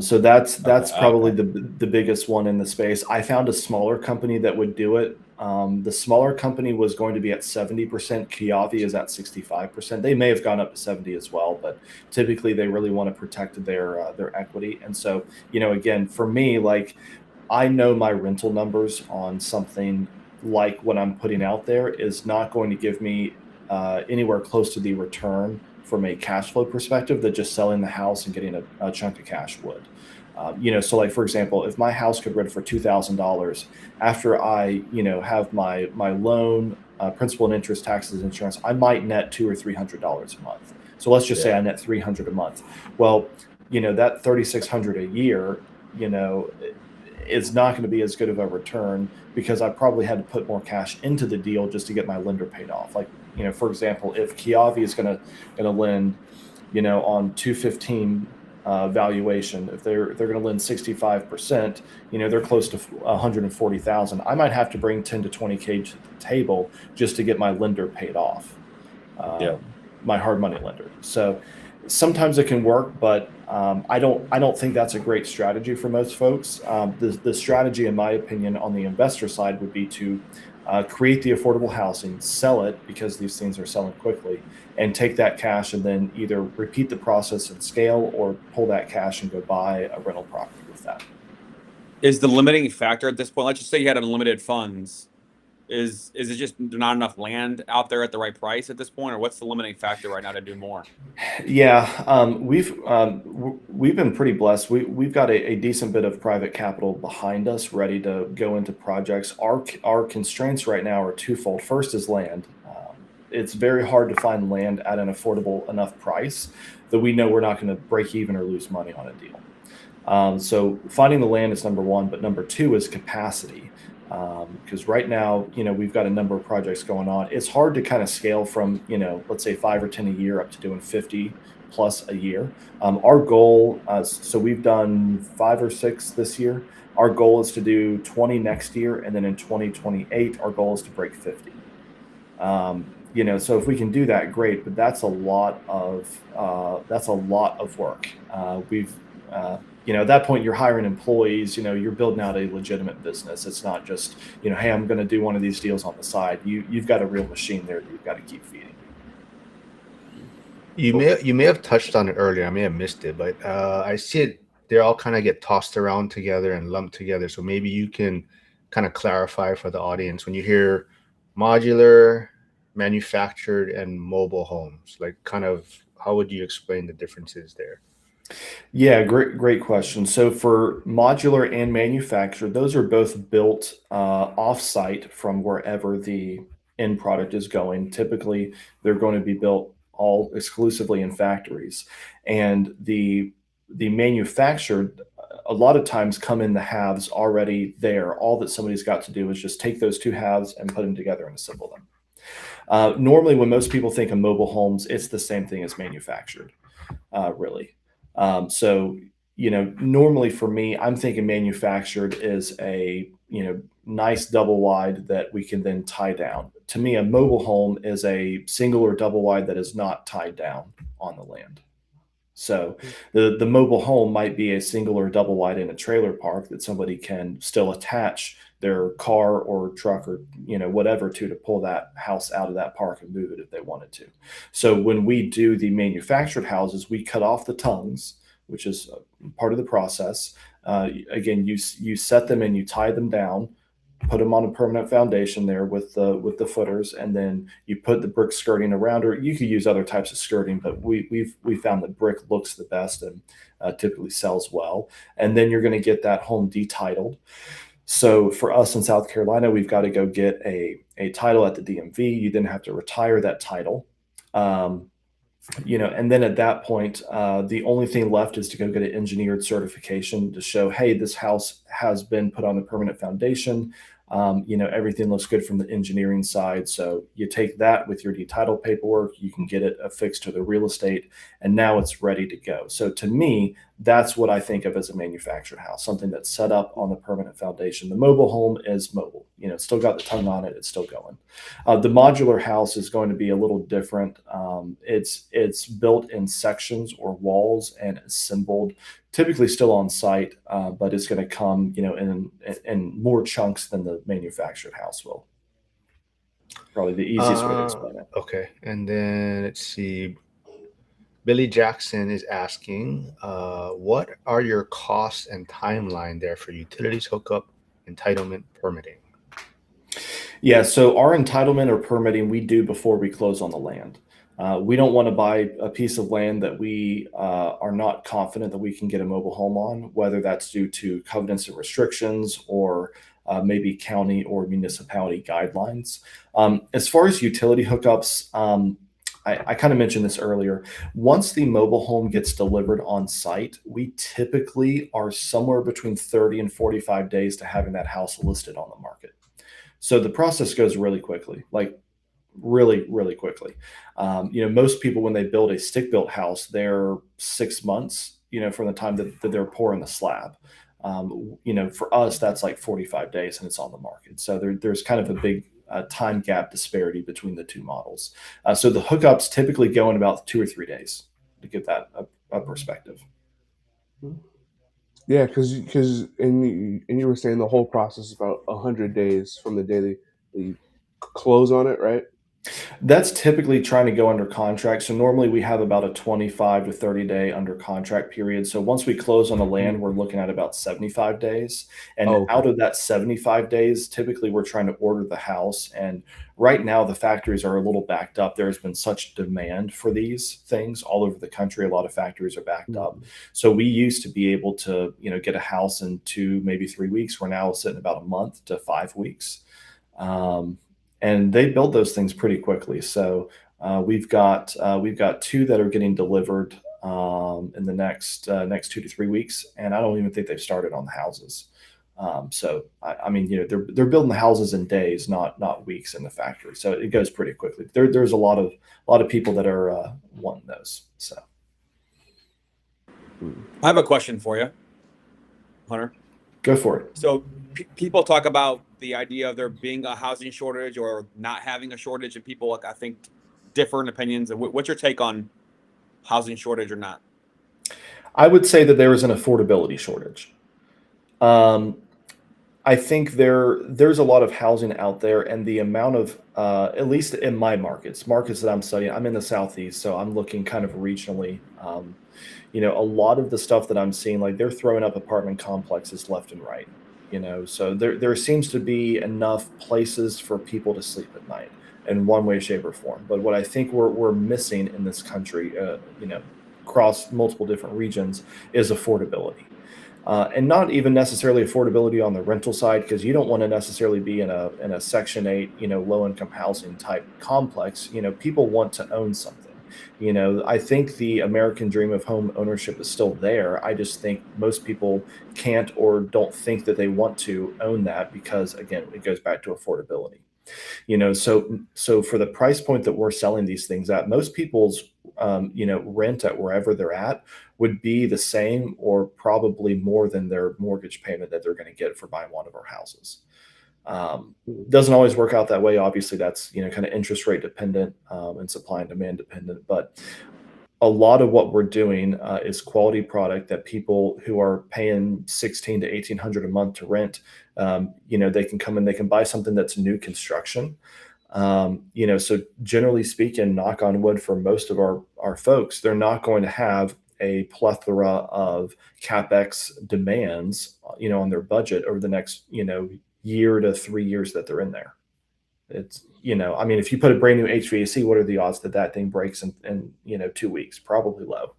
So that's probably the biggest one in the space. I found a smaller company that would do it. The smaller company was going to be at 70%. Kiavi is at 65%. They may have gone up to 70 as well, but typically they really want to protect their equity. And so, again, for me, like, I know my rental numbers on something like what I'm putting out there is not going to give me anywhere close to the return from a cash flow perspective that just selling the house and getting a chunk of cash would. So like, for example, if my house could rent for $2,000 after I, have my loan, principal and interest, taxes, insurance, I might net $200 or $300 a month. So let's just say I net $300 a month. Well, that $3,600 a year, is not going to be as good of a return, because I probably had to put more cash into the deal just to get my lender paid off. Like, for example, if Kiavi is going to lend, on 215 valuation, if they're going to lend 65%, they're close to 140,000. I might have to bring 10 to 20K to the table just to get my lender paid off. My hard money lender. So sometimes it can work, but I don't think that's a great strategy for most folks. The strategy, in my opinion, on the investor side would be to create the affordable housing, sell it, because these things are selling quickly, and take that cash and then either repeat the process and scale, or pull that cash and go buy a rental property with that. Is the limiting factor at this point, let's just say you had unlimited funds, is it just not enough land out there at the right price at this point, or what's the limiting factor right now to do more? Yeah, we've been pretty blessed. We've got a decent bit of private capital behind us, ready to go into projects. Our constraints right now are twofold. First is land. It's very hard to find land at an affordable enough price that we know we're not going to break even or lose money on a deal. So finding the land is number one, but number two is capacity. Because right now, we've got a number of projects going on. It's hard to kind of scale from, let's say 5 or 10 a year up to doing 50 plus a year. Our goal, so we've done 5 or 6 this year. Our goal is to do 20 next year. And then in 2028, our goal is to break 50. So if we can do that, great. But that's a lot of work. At that point, you're hiring employees. You're building out a legitimate business. It's not just hey, I'm going to do one of these deals on the side. You've got a real machine there that you've got to keep feeding. You may have touched on it earlier. I may have missed it, but I see it. They all kind of get tossed around together and lumped together. So maybe you can kind of clarify for the audience when you hear modular, manufactured, and mobile homes. Like, kind of, how would you explain the differences there? Yeah, great question. So for modular and manufactured, those are both built off-site from wherever the end product is going. Typically, they're going to be built all exclusively in factories, and the manufactured a lot of times come in the halves already there. All that somebody's got to do is just take those two halves and put them together and assemble them. Normally, when most people think of mobile homes, it's the same thing as manufactured, really. So, normally for me, I'm thinking manufactured is a, nice double wide that we can then tie down. To me, a mobile home is a single or double wide that is not tied down on the land. So the mobile home might be a single or double wide in a trailer park that somebody can still attach their car or truck or whatever to pull that house out of that park and move it if they wanted to. So when we do the manufactured houses, we cut off the tongues, which is part of the process. Again, you set them and you tie them down, put them on a permanent foundation there with the footers, and then you put the brick skirting around, or you could use other types of skirting, but we found that brick looks the best and typically sells well. And then you're going to get that home detitled. So for us in South Carolina, we've got to go get a title at the DMV. You then have to retire that title. And then at that point, the only thing left is to go get an engineered certification to show, hey, this house has been put on the permanent foundation. Everything looks good from the engineering side. So you take that with your detitle paperwork, you can get it affixed to the real estate, and now it's ready to go. So to me, that's what I think of as a manufactured house, something that's set up on the permanent foundation. The mobile home is mobile. It's still got the tongue on it. It's still going. The modular house is going to be a little different. It's built in sections or walls and assembled, typically still on site, but it's going to come, in more chunks than the manufactured house will. Probably the easiest way to explain it. Okay, and then let's see. Billy Jackson is asking, what are your costs and timeline there for utilities hookup, entitlement, permitting? Yeah, so our entitlement or permitting we do before we close on the land. We don't want to buy a piece of land that we are not confident that we can get a mobile home on, whether that's due to covenants and restrictions or maybe county or municipality guidelines. As far as utility hookups, I kind of mentioned this earlier. Once the mobile home gets delivered on site, we typically are somewhere between 30 and 45 days to having that house listed on the market. So the process goes really quickly, like really, really quickly. Most people, when they build a stick-built house, they're 6 months, from the time that they're pouring the slab. For us, that's like 45 days and it's on the market. So there's kind of a big time gap disparity between the two models. So the hookups typically go in about 2 or 3 days to get that a perspective. Yeah, because you were saying the whole process is about 100 days from the day they close on it, right? That's typically trying to go under contract. So normally we have about a 25 to 30 day under contract period. So once we close on the land, we're looking at about 75 days. And out of that 75 days, typically we're trying to order the house. And right now the factories are a little backed up. There's been such demand for these things all over the country. A lot of factories are backed up. So we used to be able to, get a house in 2, maybe 3 weeks. We're now sitting about a month to 5 weeks. And they build those things pretty quickly. So we've got 2 that are getting delivered in the next 2 to 3 weeks, and I don't even think they've started on the houses. So I mean, they're building the houses in days, not weeks in the factory. So it goes pretty quickly. There's a lot of people that are wanting those. So I have a question for you, Hunter. Go for it. So people talk about the idea of there being a housing shortage or not having a shortage, and people, like, I think, differ in opinions. What's your take on housing shortage or not? I would say that there is an affordability shortage. Um, I think there's a lot of housing out there, and the amount of at least in my markets that I'm studying. I'm in the Southeast, so I'm looking kind of regionally. A lot of the stuff that I'm seeing, like they're throwing up apartment complexes left and right. So there seems to be enough places for people to sleep at night in one way, shape, or form. But what I think we're missing in this country, across multiple different regions, is affordability. And not even necessarily affordability on the rental side, because you don't want to necessarily be in a Section 8, low income housing type complex. People want to own something. I think the American dream of home ownership is still there. I just think most people can't or don't think that they want to own that because, again, it goes back to affordability. So for the price point that we're selling these things at, most people's rent at wherever they're at would be the same or probably more than their mortgage payment that they're going to get for buying one of our houses. Doesn't always work out that way. Obviously, that's kind of interest rate dependent, and supply and demand dependent. But a lot of what we're doing is quality product that people who are paying 16 to 1800 a month to rent, they can come in, they can buy something that's new construction. So generally speaking, knock on wood, for most of our folks, they're not going to have a plethora of CapEx demands, on their budget over the next, year to 3 years that they're in there. It's, if you put a brand new HVAC, what are the odds that that thing breaks in 2 weeks? Probably low.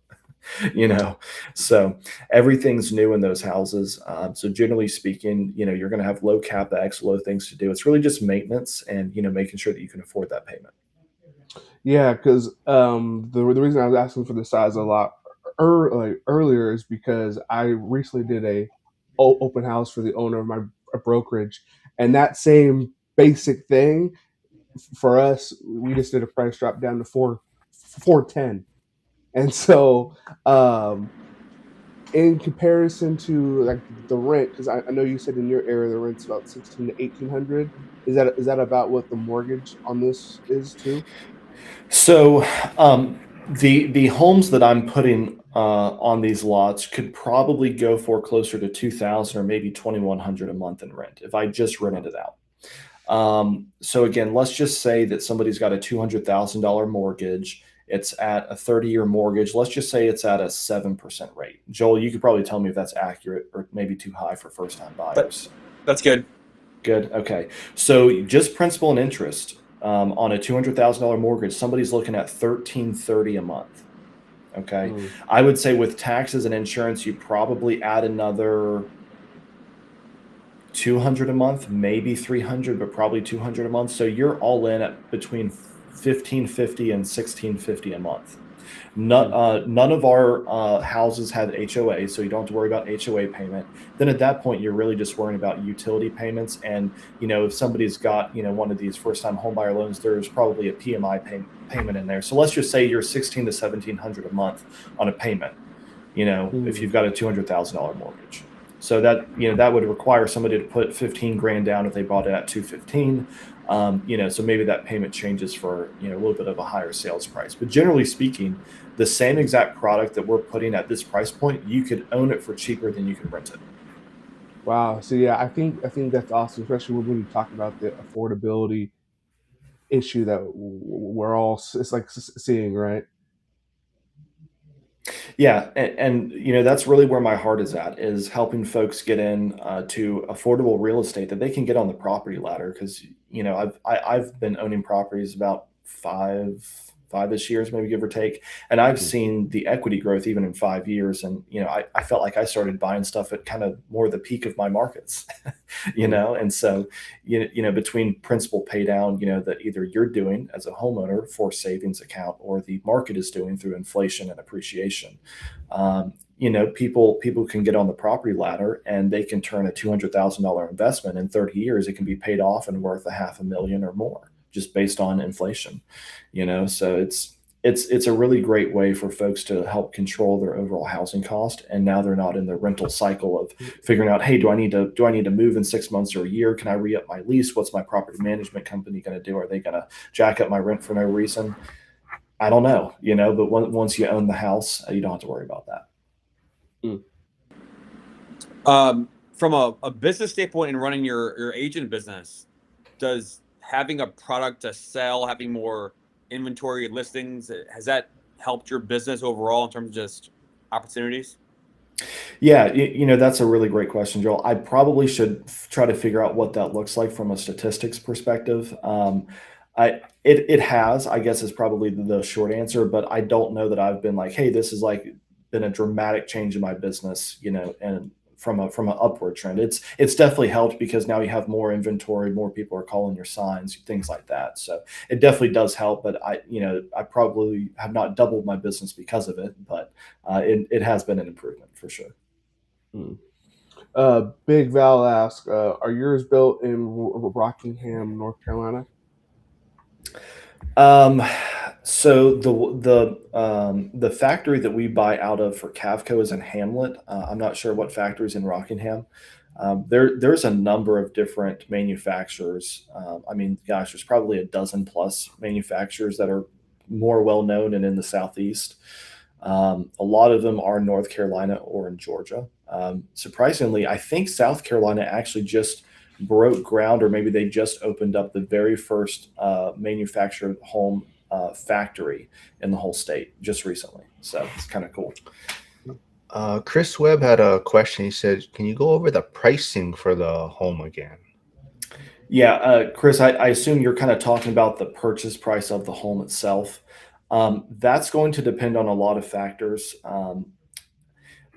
So everything's new in those houses. So generally speaking, you're going to have low CapEx, low things to do. It's really just maintenance and, making sure that you can afford that payment. Yeah, because the reason I was asking for the size a lot earlier is because I recently did a open house for the owner of my brokerage, and that same basic thing for us, we just did a price drop down to 410, and so in comparison to like the rent, because I know you said in your area the rent's about 16 to 1800. Is that about what the mortgage on this is too? So the homes that I'm putting on these lots could probably go for closer to 2000 or maybe 2100 a month in rent if I just rented it out. So again, let's just say that somebody's got a $200,000 mortgage. It's at a 30-year mortgage. Let's just say it's at a 7% rate. Joel, you could probably tell me if that's accurate or maybe too high for first-time buyers. That's good. Good. Okay. So just principal and interest on a $200,000 mortgage, somebody's looking at $1,330 a month. Okay. I would say with taxes and insurance, you probably add another 200 a month, maybe 300, but probably 200 a month. So you're all in at between 1550 and 1650 a month. None of our houses have HOA, so you don't have to worry about HOA payment. Then at that point, you're really just worrying about utility payments. And, if somebody's got, one of these first-time homebuyer loans, there's probably a PMI payment in there. So let's just say you're 16 to 1700 a month on a payment, if you've got a $200,000 mortgage. So that, that would require somebody to put 15 grand down if they bought it at 215. So maybe that payment changes for, a little bit of a higher sales price. But generally speaking, the same exact product that we're putting at this price point, you could own it for cheaper than you could rent it. Wow. So yeah, I think that's awesome, especially when you talk about the affordability issue that we're all seeing, right? Yeah, and that's really where my heart is at, is helping folks get in to affordable real estate that they can get on the property ladder. Because I've been owning properties about five-ish years, maybe give or take, and I've seen the equity growth even in 5 years. And I felt like I started buying stuff at kind of more the peak of my markets, and so between principal pay down, that either you're doing as a homeowner for savings account or the market is doing through inflation and appreciation. People can get on the property ladder and they can turn a $200,000 investment in 30 years. It can be paid off and worth $500,000 or more just based on inflation, so it's a really great way for folks to help control their overall housing cost. And now they're not in the rental cycle of figuring out, hey, do I need to move in 6 months or a year? Can I re-up my lease? What's my property management company going to do? Are they going to jack up my rent for no reason? I don't know, but once you own the house, you don't have to worry about that. From a business standpoint and running your agent business, does having a product to sell, having more inventory listings, has that helped your business overall in terms of just opportunities? Yeah, that's a really great question, Joel. I probably should try to figure out what that looks like from a statistics perspective. It has, I guess, is probably the short answer, but I don't know that I've been like, hey, this is like been a dramatic change in my business, and from an upward trend. It's definitely helped because now you have more inventory, more people are calling your signs, things like that. So it definitely does help, but I probably have not doubled my business because of it, but it has been an improvement for sure. Big Val asks, are yours built in Rockingham, North Carolina? So the factory that we buy out of for Cavco is in Hamlet. I'm not sure what factory is in Rockingham. There's a number of different manufacturers. I mean, gosh, there's probably a dozen plus manufacturers that are more well known and in the Southeast. A lot of them are in North Carolina or in Georgia. Surprisingly, I think South Carolina actually just broke ground, or maybe they just opened up the very first manufactured home factory in the whole state just recently. So it's kind of cool. Chris Webb had a question. He said, can you go over the pricing for the home again? Yeah, Chris, I assume you're kind of talking about the purchase price of the home itself. That's going to depend on a lot of factors.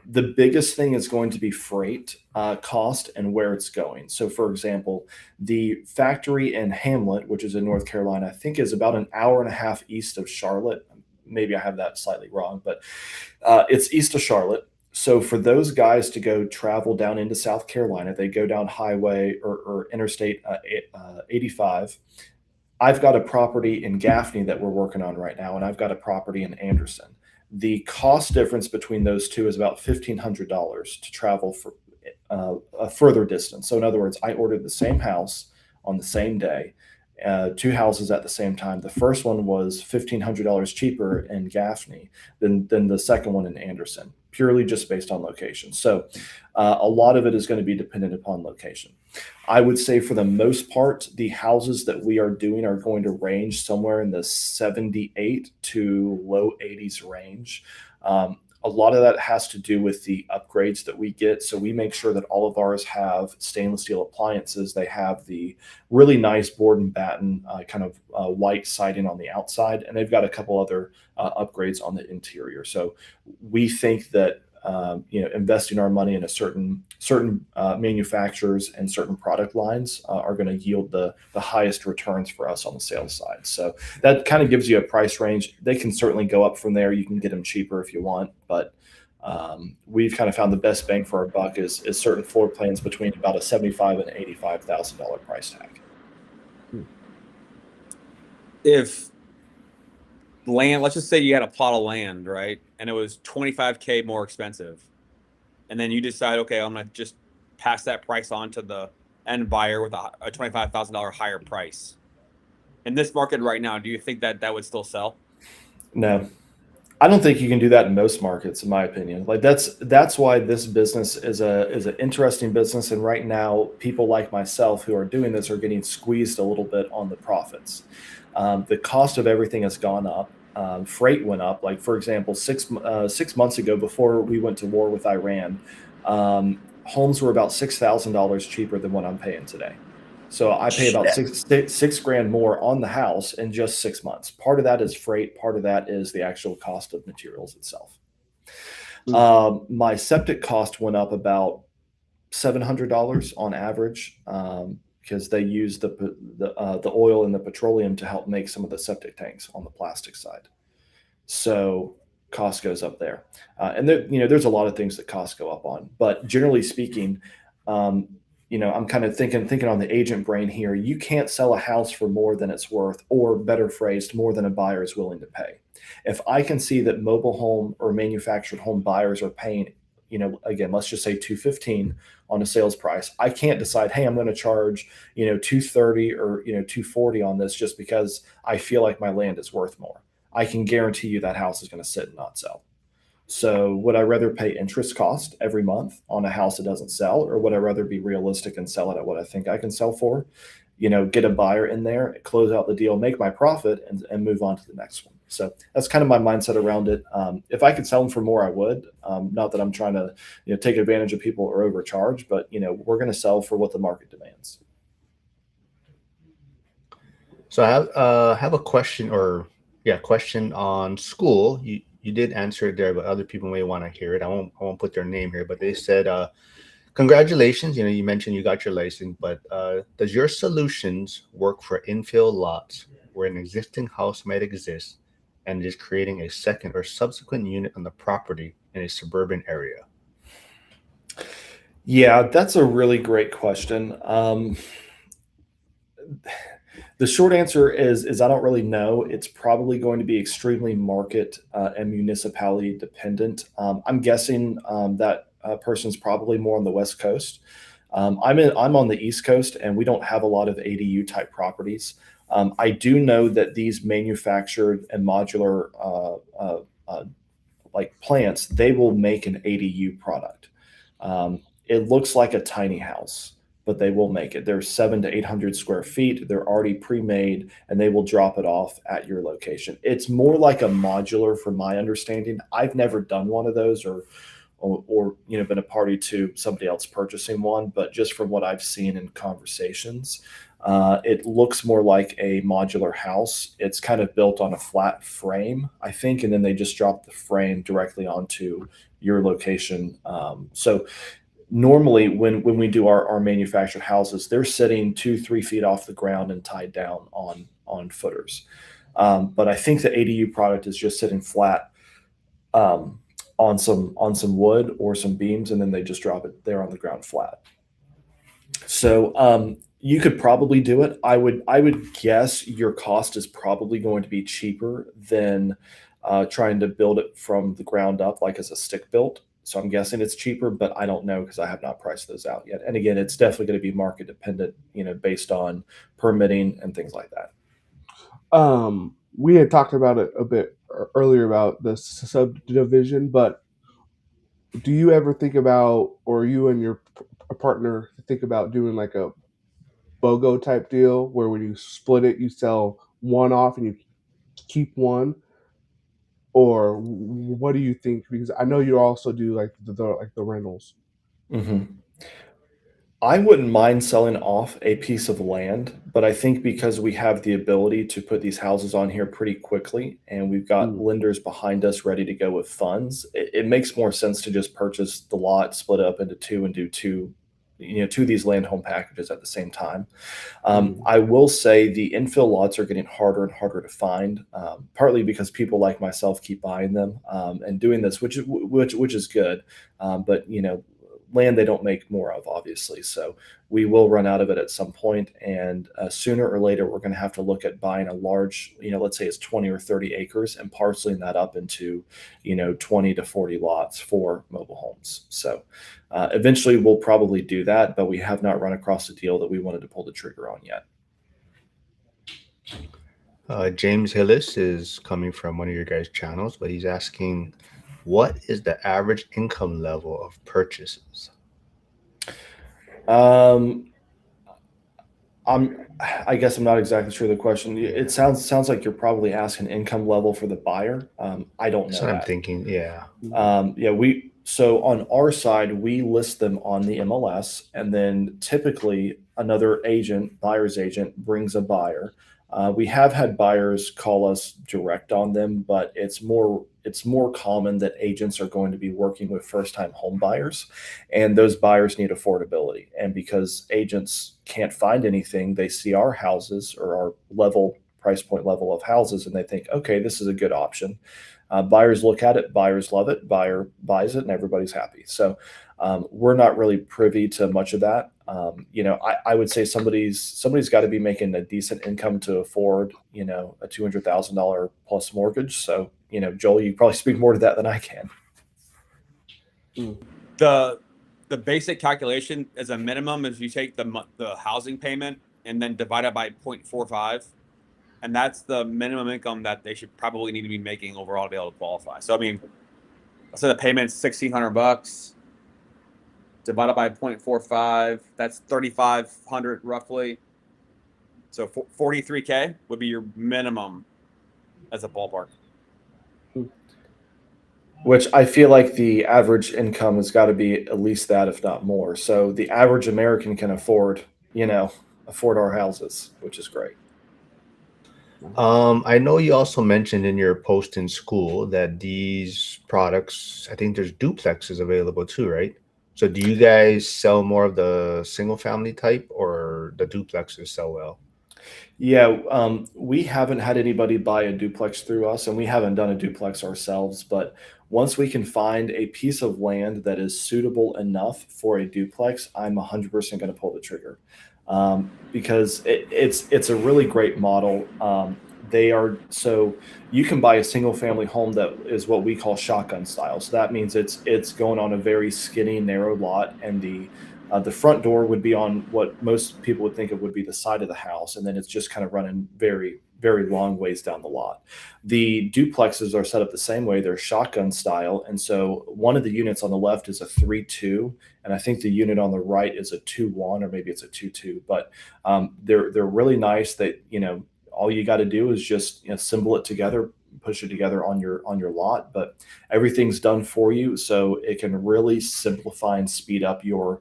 The biggest thing is going to be freight cost and where it's going. So, for example, the factory in Hamlet, which is in North Carolina, I think is about an hour and a half east of Charlotte. Maybe I have that slightly wrong, but it's east of Charlotte. So for those guys to go travel down into South Carolina, they go down highway or interstate 85. I've got a property in Gaffney that we're working on right now, and I've got a property in Anderson. The cost difference between those two is about $1,500 to travel for a further distance. So in other words, I ordered the same house on the same day, two houses at the same time. The first one was $1,500 cheaper in Gaffney than the second one in Anderson, purely just based on location. So a lot of it is going to be dependent upon location. I would say for the most part, the houses that we are doing are going to range somewhere in the 78 to low 80s range. A lot of that has to do with the upgrades that we get. So we make sure that all of ours have stainless steel appliances. They have the really nice board and batten kind of white siding on the outside, and they've got a couple other upgrades on the interior. So we think that investing our money in a certain manufacturers and certain product lines are going to yield the highest returns for us on the sales side. So that kind of gives you a price range. They can certainly go up from there. You can get them cheaper if you want, but we've kind of found the best bang for our buck is certain floor plans between about a $75,000 and $85,000 price tag. If land, let's just say you had a plot of land, right? And it was $25K more expensive. And then you decide, okay, I'm going to just pass that price on to the end buyer with a $25,000 higher price. In this market right now, do you think that would still sell? No, I don't think you can do that in most markets, in my opinion. Like that's why this business is an interesting business. And right now, people like myself who are doing this are getting squeezed a little bit on the profits. The cost of everything has gone up. Freight went up. Like, for example, 6 months ago, before we went to war with Iran, homes were about $6,000 cheaper than what I'm paying today. So I pay about six grand more on the house in just 6 months. Part of that is freight. Part of that is the actual cost of materials itself. My septic cost went up about $700 on average. Because they use the oil and the petroleum to help make some of the septic tanks on the plastic side. So cost goes up there. And there's a lot of things that costs go up on. But generally speaking, I'm kind of thinking on the agent brain here. You can't sell a house for more than it's worth, or better phrased, more than a buyer is willing to pay. If I can see that mobile home or manufactured home buyers are paying, again, let's just say 215 on a sales price, I can't decide, hey, I'm going to charge, 230 or 240 on this just because I feel like my land is worth more. I can guarantee you that house is going to sit and not sell. So would I rather pay interest cost every month on a house that doesn't sell, or would I rather be realistic and sell it at what I think I can sell for? Get a buyer in there, close out the deal, make my profit, and move on to the next one. So that's kind of my mindset around it. If I could sell them for more, I would. Not that I'm trying to take advantage of people or overcharge, but we're going to sell for what the market demands. So I have a question, question on school. You did answer it there, but other people may want to hear it. I won't put their name here, but they said, congratulations. You mentioned you got your license, but does your solutions work for infill lots where an existing house might exist and is creating a second or subsequent unit on the property in a suburban area? Yeah, that's a really great question. The short answer is I don't really know. It's probably going to be extremely market and municipality dependent. I'm guessing that person's probably more on the West Coast. I'm on the East Coast, and we don't have a lot of ADU type properties. I do know that these manufactured and modular like plants, they will make an ADU product. It looks like a tiny house, but they will make it. They're 700 to 800 square feet. They're already pre-made, and they will drop it off at your location. It's more like a modular, from my understanding. I've never done one of those, or been a party to somebody else purchasing one, but just from what I've seen in conversations, it looks more like a modular house. It's kind of built on a flat frame, I think, and then they just drop the frame directly onto your location. So normally when we do our manufactured houses, they're sitting 2-3 feet off the ground and tied down on footers. But I think the ADU product is just sitting flat on some wood or some beams, and then they just drop it there on the ground flat. So you could probably do it. I would guess your cost is probably going to be cheaper than trying to build it from the ground up, like as a stick built. So I'm guessing it's cheaper, but I don't know because I have not priced those out yet. And again, it's definitely going to be market dependent, based on permitting and things like that. We had talked about it a bit earlier about the subdivision, but do you ever think about, or you and your partner think about doing like a BOGO type deal where when you split it, you sell one off and you keep one? Or what do you think? Because I know you also do like the rentals. Mm-hmm. I wouldn't mind selling off a piece of land, but I think because we have the ability to put these houses on here pretty quickly, and we've got lenders behind us ready to go with funds, it makes more sense to just purchase the lot, split it up into two, and do two of these land home packages at the same time. I will say the infill lots are getting harder and harder to find, partly because people like myself keep buying them and doing this, which is good. But land they don't make more of, obviously. So we will run out of it at some point, and sooner or later we're going to have to look at buying a large, let's say it's 20 or 30 acres, and parceling that up into 20 to 40 lots for mobile homes. So eventually we'll probably do that, but we have not run across a deal that we wanted to pull the trigger on yet. James Hillis is coming from one of your guys' channels, but he's asking, what is the average income level of purchases? I guess I'm not exactly sure the question. It sounds like you're probably asking income level for the buyer. I don't know. That's what I'm thinking. Yeah. So on our side, we list them on the MLS, and then typically another agent, buyer's agent, brings a buyer. We have had buyers call us direct on them, but it's more common that agents are going to be working with first-time home buyers, and those buyers need affordability. And because agents can't find anything, they see our houses or our price point level of houses, and they think, okay, this is a good option. Buyers look at it, buyers love it, buyer buys it, and everybody's happy. So we're not really privy to much of that. I would say somebody's got to be making a decent income to afford, a $200,000 plus mortgage. So, Joel, you probably speak more to that than I can. The basic calculation as a minimum is you take the housing payment and then divide it by 0.45, and that's the minimum income that they should probably need to be making overall to be able to qualify. So I mean, let's say the payment's $1,600 divided by 0.45, that's 3,500 roughly. So 43K would be your minimum as a ballpark. Which I feel like the average income has got to be at least that, if not more. So the average American can afford our houses, which is great. I know you also mentioned in your post in school that these products, I think there's duplexes available too, right? So do you guys sell more of the single family type, or the duplexes sell well? Yeah, we haven't had anybody buy a duplex through us, and we haven't done a duplex ourselves. But once we can find a piece of land that is suitable enough for a duplex, I'm 100% going to pull the trigger, because it's a really great model. So you can buy a single family home that is what we call shotgun style. So that means it's going on a very skinny, narrow lot, and the front door would be on what most people would think of would be the side of the house, and then it's just kind of running very, very long ways down the lot. The duplexes are set up the same way. They're shotgun style, and so one of the units on the left is a 3-2, and I think the unit on the right is a 2-1, or maybe it's a 2-2. But they're really nice. That all you got to do is just assemble it together, push it together on your lot, but everything's done for you, so it can really simplify and speed up your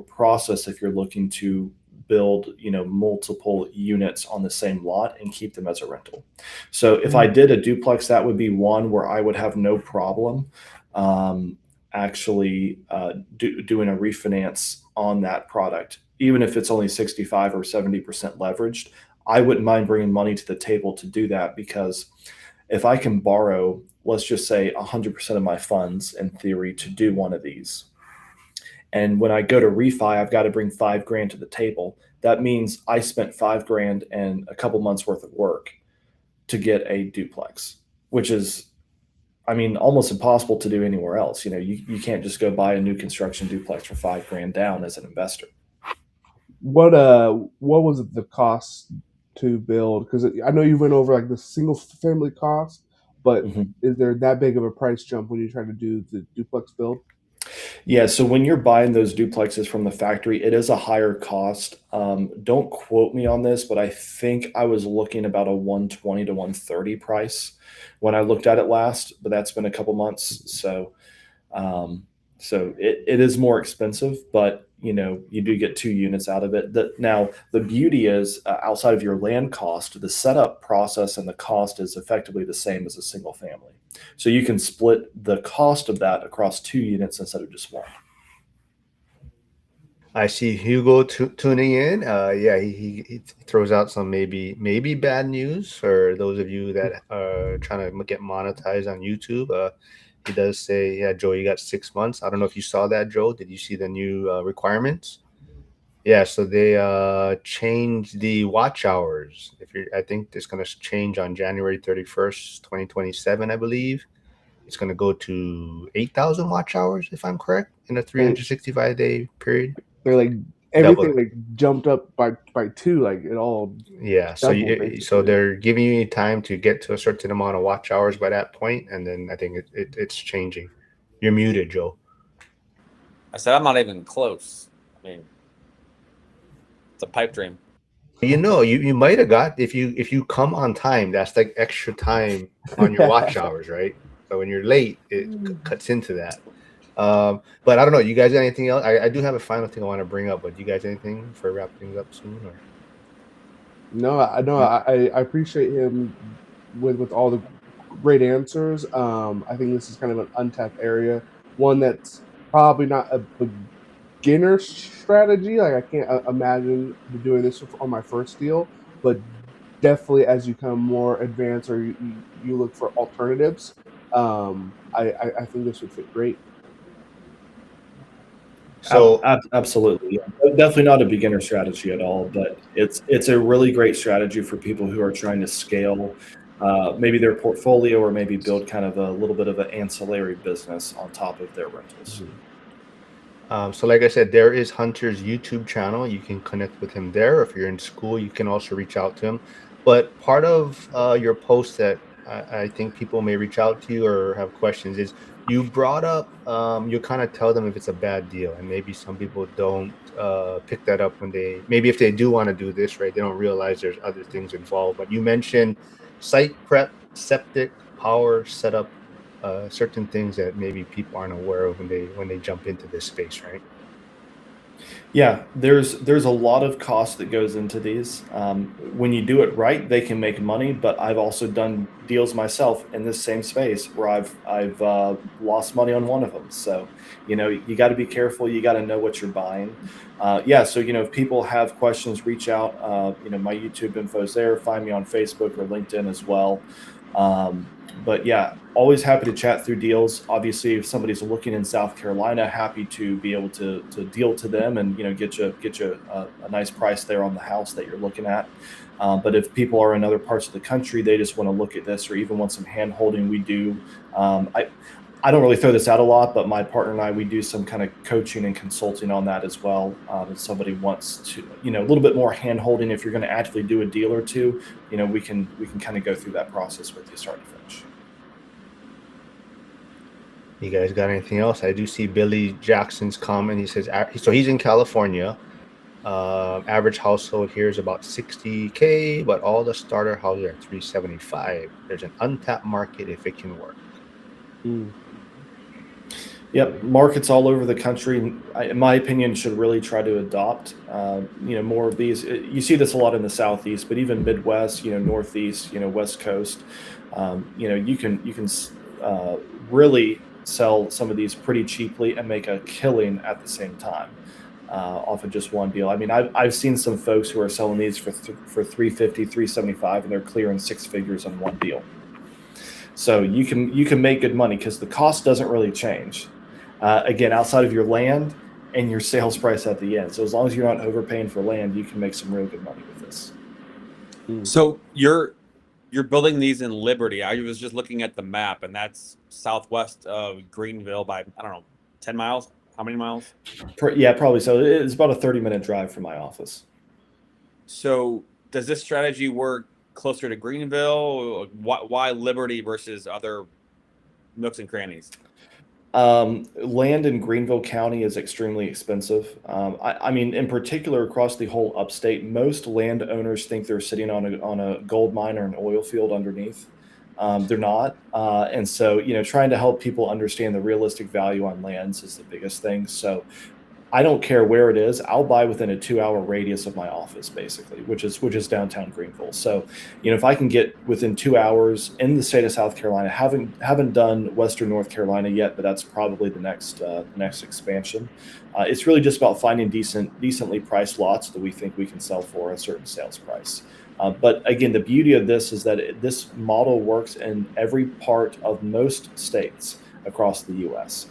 process if you're looking to build multiple units on the same lot and keep them as a rental. So if I did a duplex, that would be one where I would have no problem actually doing a refinance on that product, even if it's only 65 or 70% leveraged. I wouldn't mind bringing money to the table to do that, because if I can borrow, let's just say 100% of my funds in theory to do one of these, and when I go to refi, I've got to bring $5,000 to the table. That means I spent $5,000 and a couple months worth of work to get a duplex, which is, almost impossible to do anywhere else. You can't just go buy a new construction duplex for $5,000 down as an investor. What was the cost to build? Because I know you went over like the single family cost, but is there that big of a price jump when you try to do the duplex build? Yeah, so when you're buying those duplexes from the factory, it is a higher cost. Don't quote me on this, but I think I was looking about a 120 to 130 price when I looked at it last, but that's been a couple months. So it is more expensive, but you do get 2 units out of it. Now the beauty is, outside of your land cost, the setup process and the cost is effectively the same as a single family. So you can split the cost of that across 2 units instead of just one. I see Hugo tuning in. Yeah, he throws out some maybe bad news for those of you that are trying to get monetized on YouTube. He does say, yeah, Joe, you got 6 months. I don't know if you saw that, Joe. Did you see the new requirements? Yeah, so they changed the watch hours. I think it's going to change on January 31st, 2027, I believe. It's going to go to 8,000 watch hours, if I'm correct, in a 365-day period. They're like everything like jumped up by 2, like it all. Yeah, so so they're giving you time to get to a certain amount of watch hours by that point, and then I think it's changing. You're muted, Joe. I said I'm not even close. It's a pipe dream. You might have got, if you come on time, that's like extra time on your watch hours, right? So when you're late, it cuts into that. But I don't know. You guys got anything else? I do have a final thing I want to bring up, but you guys anything for wrap things up soon? Or? No, I appreciate him with all the great answers. I think this is kind of an untapped area, one that's probably not a beginner strategy. Like I can't imagine doing this on my first deal, but definitely as you become more advanced or you look for alternatives, I think this would fit great. So Absolutely, yeah. Definitely not a beginner strategy at all, but it's a really great strategy for people who are trying to scale maybe their portfolio or maybe build kind of a little bit of an ancillary business on top of their rentals. So like I said, there is Hunter's YouTube channel. You can connect with him there. If you're in school, you can also reach out to him. But part of your post that I think people may reach out to you or have questions is you brought up, you kind of tell them if it's a bad deal. And maybe some people don't pick that up when maybe if they do want to do this, right, they don't realize there's other things involved. But you mentioned site prep, septic, power, setup, certain things that maybe people aren't aware of when they jump into this space, right? Yeah, there's a lot of cost that goes into these. When you do it right, they can make money. But I've also done deals myself in this same space where I've lost money on one of them. So you got to be careful. You got to know what you're buying. Yeah, so if people have questions, reach out. My YouTube info is there. Find me on Facebook or LinkedIn as well. But yeah, always happy to chat through deals. Obviously, if somebody's looking in South Carolina, happy to be able to deal to them and get you a nice price there on the house that you're looking at. But if people are in other parts of the country, they just want to look at this or even want some hand holding, we do. I don't really throw this out a lot, but my partner and I, we do some kind of coaching and consulting on that as well. If somebody wants to, a little bit more hand holding, if you're going to actually do a deal or two, we can kind of go through that process with you start to finish. You guys got anything else? I do see Billy Jackson's comment. He says, so he's in California. Average household here is about 60K, but all the starter houses are 375. There's an untapped market if it can work. Yep, markets all over the country, in my opinion, should really try to adopt, more of these. You see this a lot in the Southeast, but even Midwest, Northeast, West Coast, you can really sell some of these pretty cheaply and make a killing at the same time off of just one deal. I mean, I've seen some folks who are selling these for 350, 375, and they're clearing six figures on one deal. So you can make good money because the cost doesn't really change. Again, outside of your land and your sales price at the end. So as long as you're not overpaying for land, you can make some real good money with this. So you're building these in Liberty. I was just looking at the map, and that's southwest of Greenville by, I don't know, 10 miles? How many miles? Yeah, probably so. It's about a 30-minute drive from my office. So does this strategy work closer to Greenville? Why Liberty versus other nooks and crannies? Land in Greenville County is extremely expensive. I mean, in particular, across the whole upstate, most landowners think they're sitting on a gold mine or an oil field underneath. They're not. And so, trying to help people understand the realistic value on lands is the biggest thing. So I don't care where it is. I'll buy within a 2-hour radius of my office, basically, which is downtown Greenville. So, if I can get within 2 hours in the state of South Carolina, haven't done Western North Carolina yet, but that's probably the next expansion. It's really just about finding decently priced lots that we think we can sell for a certain sales price. But again, the beauty of this is that this model works in every part of most states across the U.S.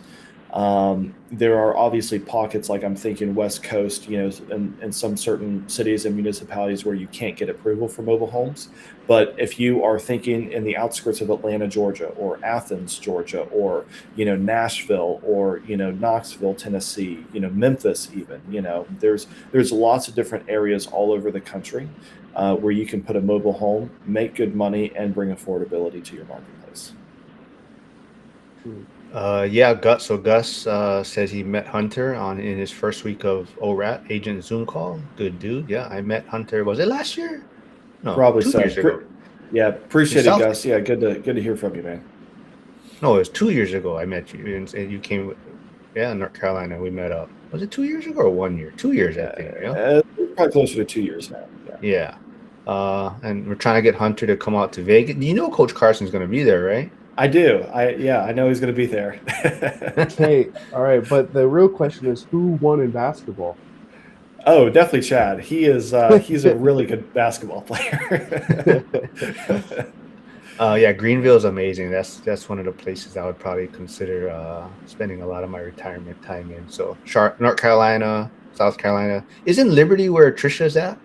There are obviously pockets, like I'm thinking West Coast, in some certain cities and municipalities where you can't get approval for mobile homes. But if you are thinking in the outskirts of Atlanta, Georgia, or Athens, Georgia, or, Nashville, or, Knoxville, Tennessee, Memphis, even, there's lots of different areas all over the country where you can put a mobile home, make good money, and bring affordability to your marketplace. Yeah, Gus. So Gus says he met Hunter in his first week of ORAT agent Zoom call. Good dude. Yeah, I met Hunter. Was it last year? No, probably 2 years ago. Yeah, appreciate it, Gus. Yeah, good to hear from you, man. No, it was 2 years ago. I met you, and you came. Yeah, North Carolina. We met up. Was it 2 years ago or 1 year? 2 years, I think. Yeah, probably closer to 2 years now. Yeah. And we're trying to get Hunter to come out to Vegas. Coach Carson's going to be there, right? I do. I know he's going to be there. Okay, all right. But the real question is, who won in basketball? Oh, definitely Chad. He is he's a really good basketball player. Yeah, Greenville is amazing. That's one of the places I would probably consider spending a lot of my retirement time in. So, North Carolina, South Carolina. Isn't Liberty where Trisha's at?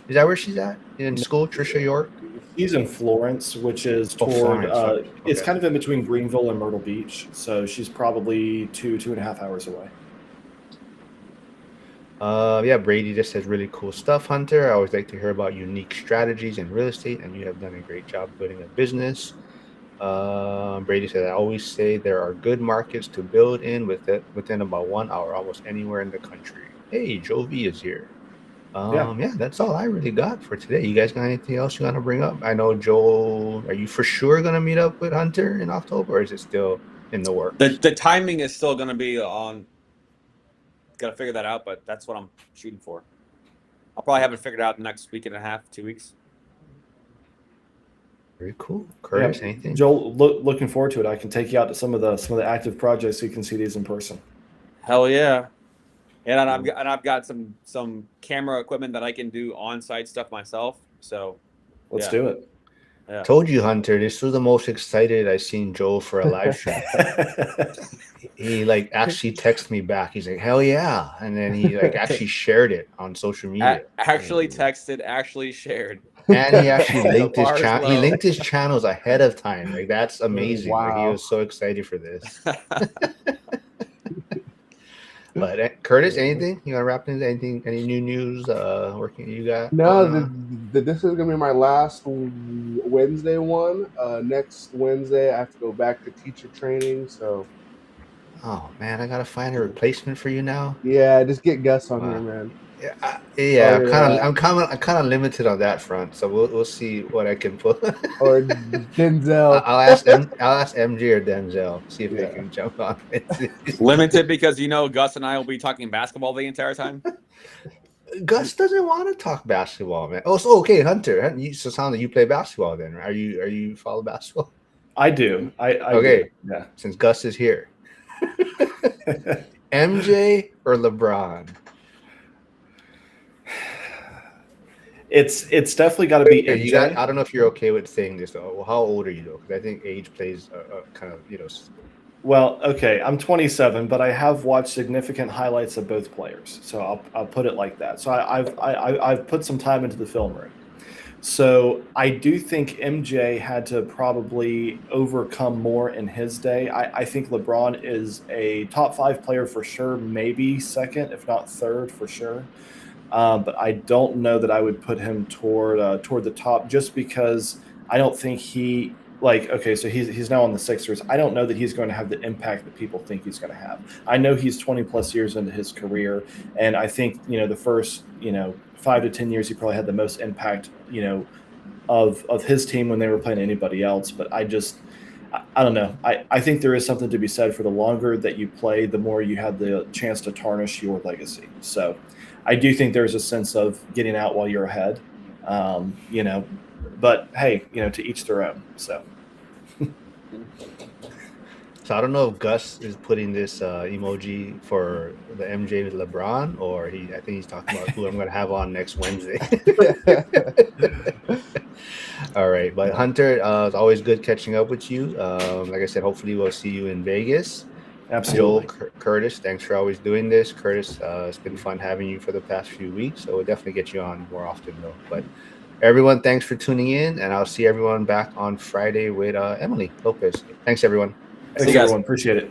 Is that where she's at in school? Trisha York. He's in Florence, which is Oh, toward. Florence, okay. It's kind of in between Greenville and Myrtle Beach, so she's probably 2.5 hours away. Yeah, Brady just says really cool stuff, Hunter. I always like to hear about unique strategies in real estate, and you have done a great job building a business. Brady said, I always say there are good markets to build in within about 1 hour, almost anywhere in the country. Hey, Joe V is here. Yeah, that's all I really got for today. You guys got anything else you want to bring up? I know, Joel, are you for sure going to meet up with Hunter in October, or is it still in the works? The timing is still going to be on. Got to figure that out, but that's what I'm shooting for. I'll probably have it figured out the next week and a half, 2 weeks. Very cool. Curtis, Yeah. anything? Joel, looking forward to it. I can take you out to some of the active projects so you can see these in person. Hell yeah. And I've got some camera equipment that I can do on-site stuff myself. So Let's do it. Yeah. Told you, Hunter, this was the most excited I've seen Joel for a live stream. He like actually texted me back. He's like, hell yeah. And then he like actually shared it on social media. Actually texted, actually shared. And he actually linked his Bar's channel. He low. linked his channels ahead of time. Like that's amazing. Like he Wow. was so excited for this. But Curtis, anything you want to wrap into? Anything? Any new news? Working you got? No, going on? this is gonna be my last Wednesday one. Next Wednesday, I have to go back to teacher training. So Oh man, I gotta find a replacement for you now. yeah, just get Gus on Wow. here, man. Yeah, Or, I'm kind of limited on that front. So we'll see what I can put. Or Denzel. I'll ask MJ or Denzel, see if they Yeah. can jump on it. Limited because Gus and I will be talking basketball the entire time. Gus doesn't want to talk basketball, man. Oh, so okay, Hunter. So sounds like you play basketball then. Are you follow basketball? I do. I Okay. do. Yeah. Since Gus is here, MJ or LeBron? It's definitely got to be. Hey, MJ. I don't know if you're okay with saying this though. Well, how old are you though? Because I think age plays kind of Well, okay, I'm 27, but I have watched significant highlights of both players, so I'll put it like that. So I've put some time into the film room. So I do think MJ had to probably overcome more in his day. I think LeBron is a top 5 player for sure, maybe second, if not third for sure. But I don't know that I would put him toward the top just because I don't think he. Like, okay, so he's now on the Sixers. I don't know that he's going to have the impact that people think he's going to have. I know he's 20 plus years into his career, and I think the first 5 to 10 years he probably had the most impact of his team when they were playing anybody else. But I don't know. I think there is something to be said for the longer that you play, the more you have the chance to tarnish your legacy. So I do think there's a sense of getting out while you're ahead. But hey, to each their own. So So I don't know if Gus is putting this emoji for the MJ with LeBron, or I think he's talking about who I'm going to have on next Wednesday. All right, but Hunter, it's always good catching up with you. Like I said, hopefully we'll see you in Vegas. absolutely. Joel, Curtis, thanks for always doing this. Curtis, it's been fun having you for the past few weeks, so we'll definitely get you on more often though. But everyone, thanks for tuning in, and I'll see everyone back on Friday with Emily Lopez. Thanks, everyone. Thanks, guys. everyone. Appreciate it.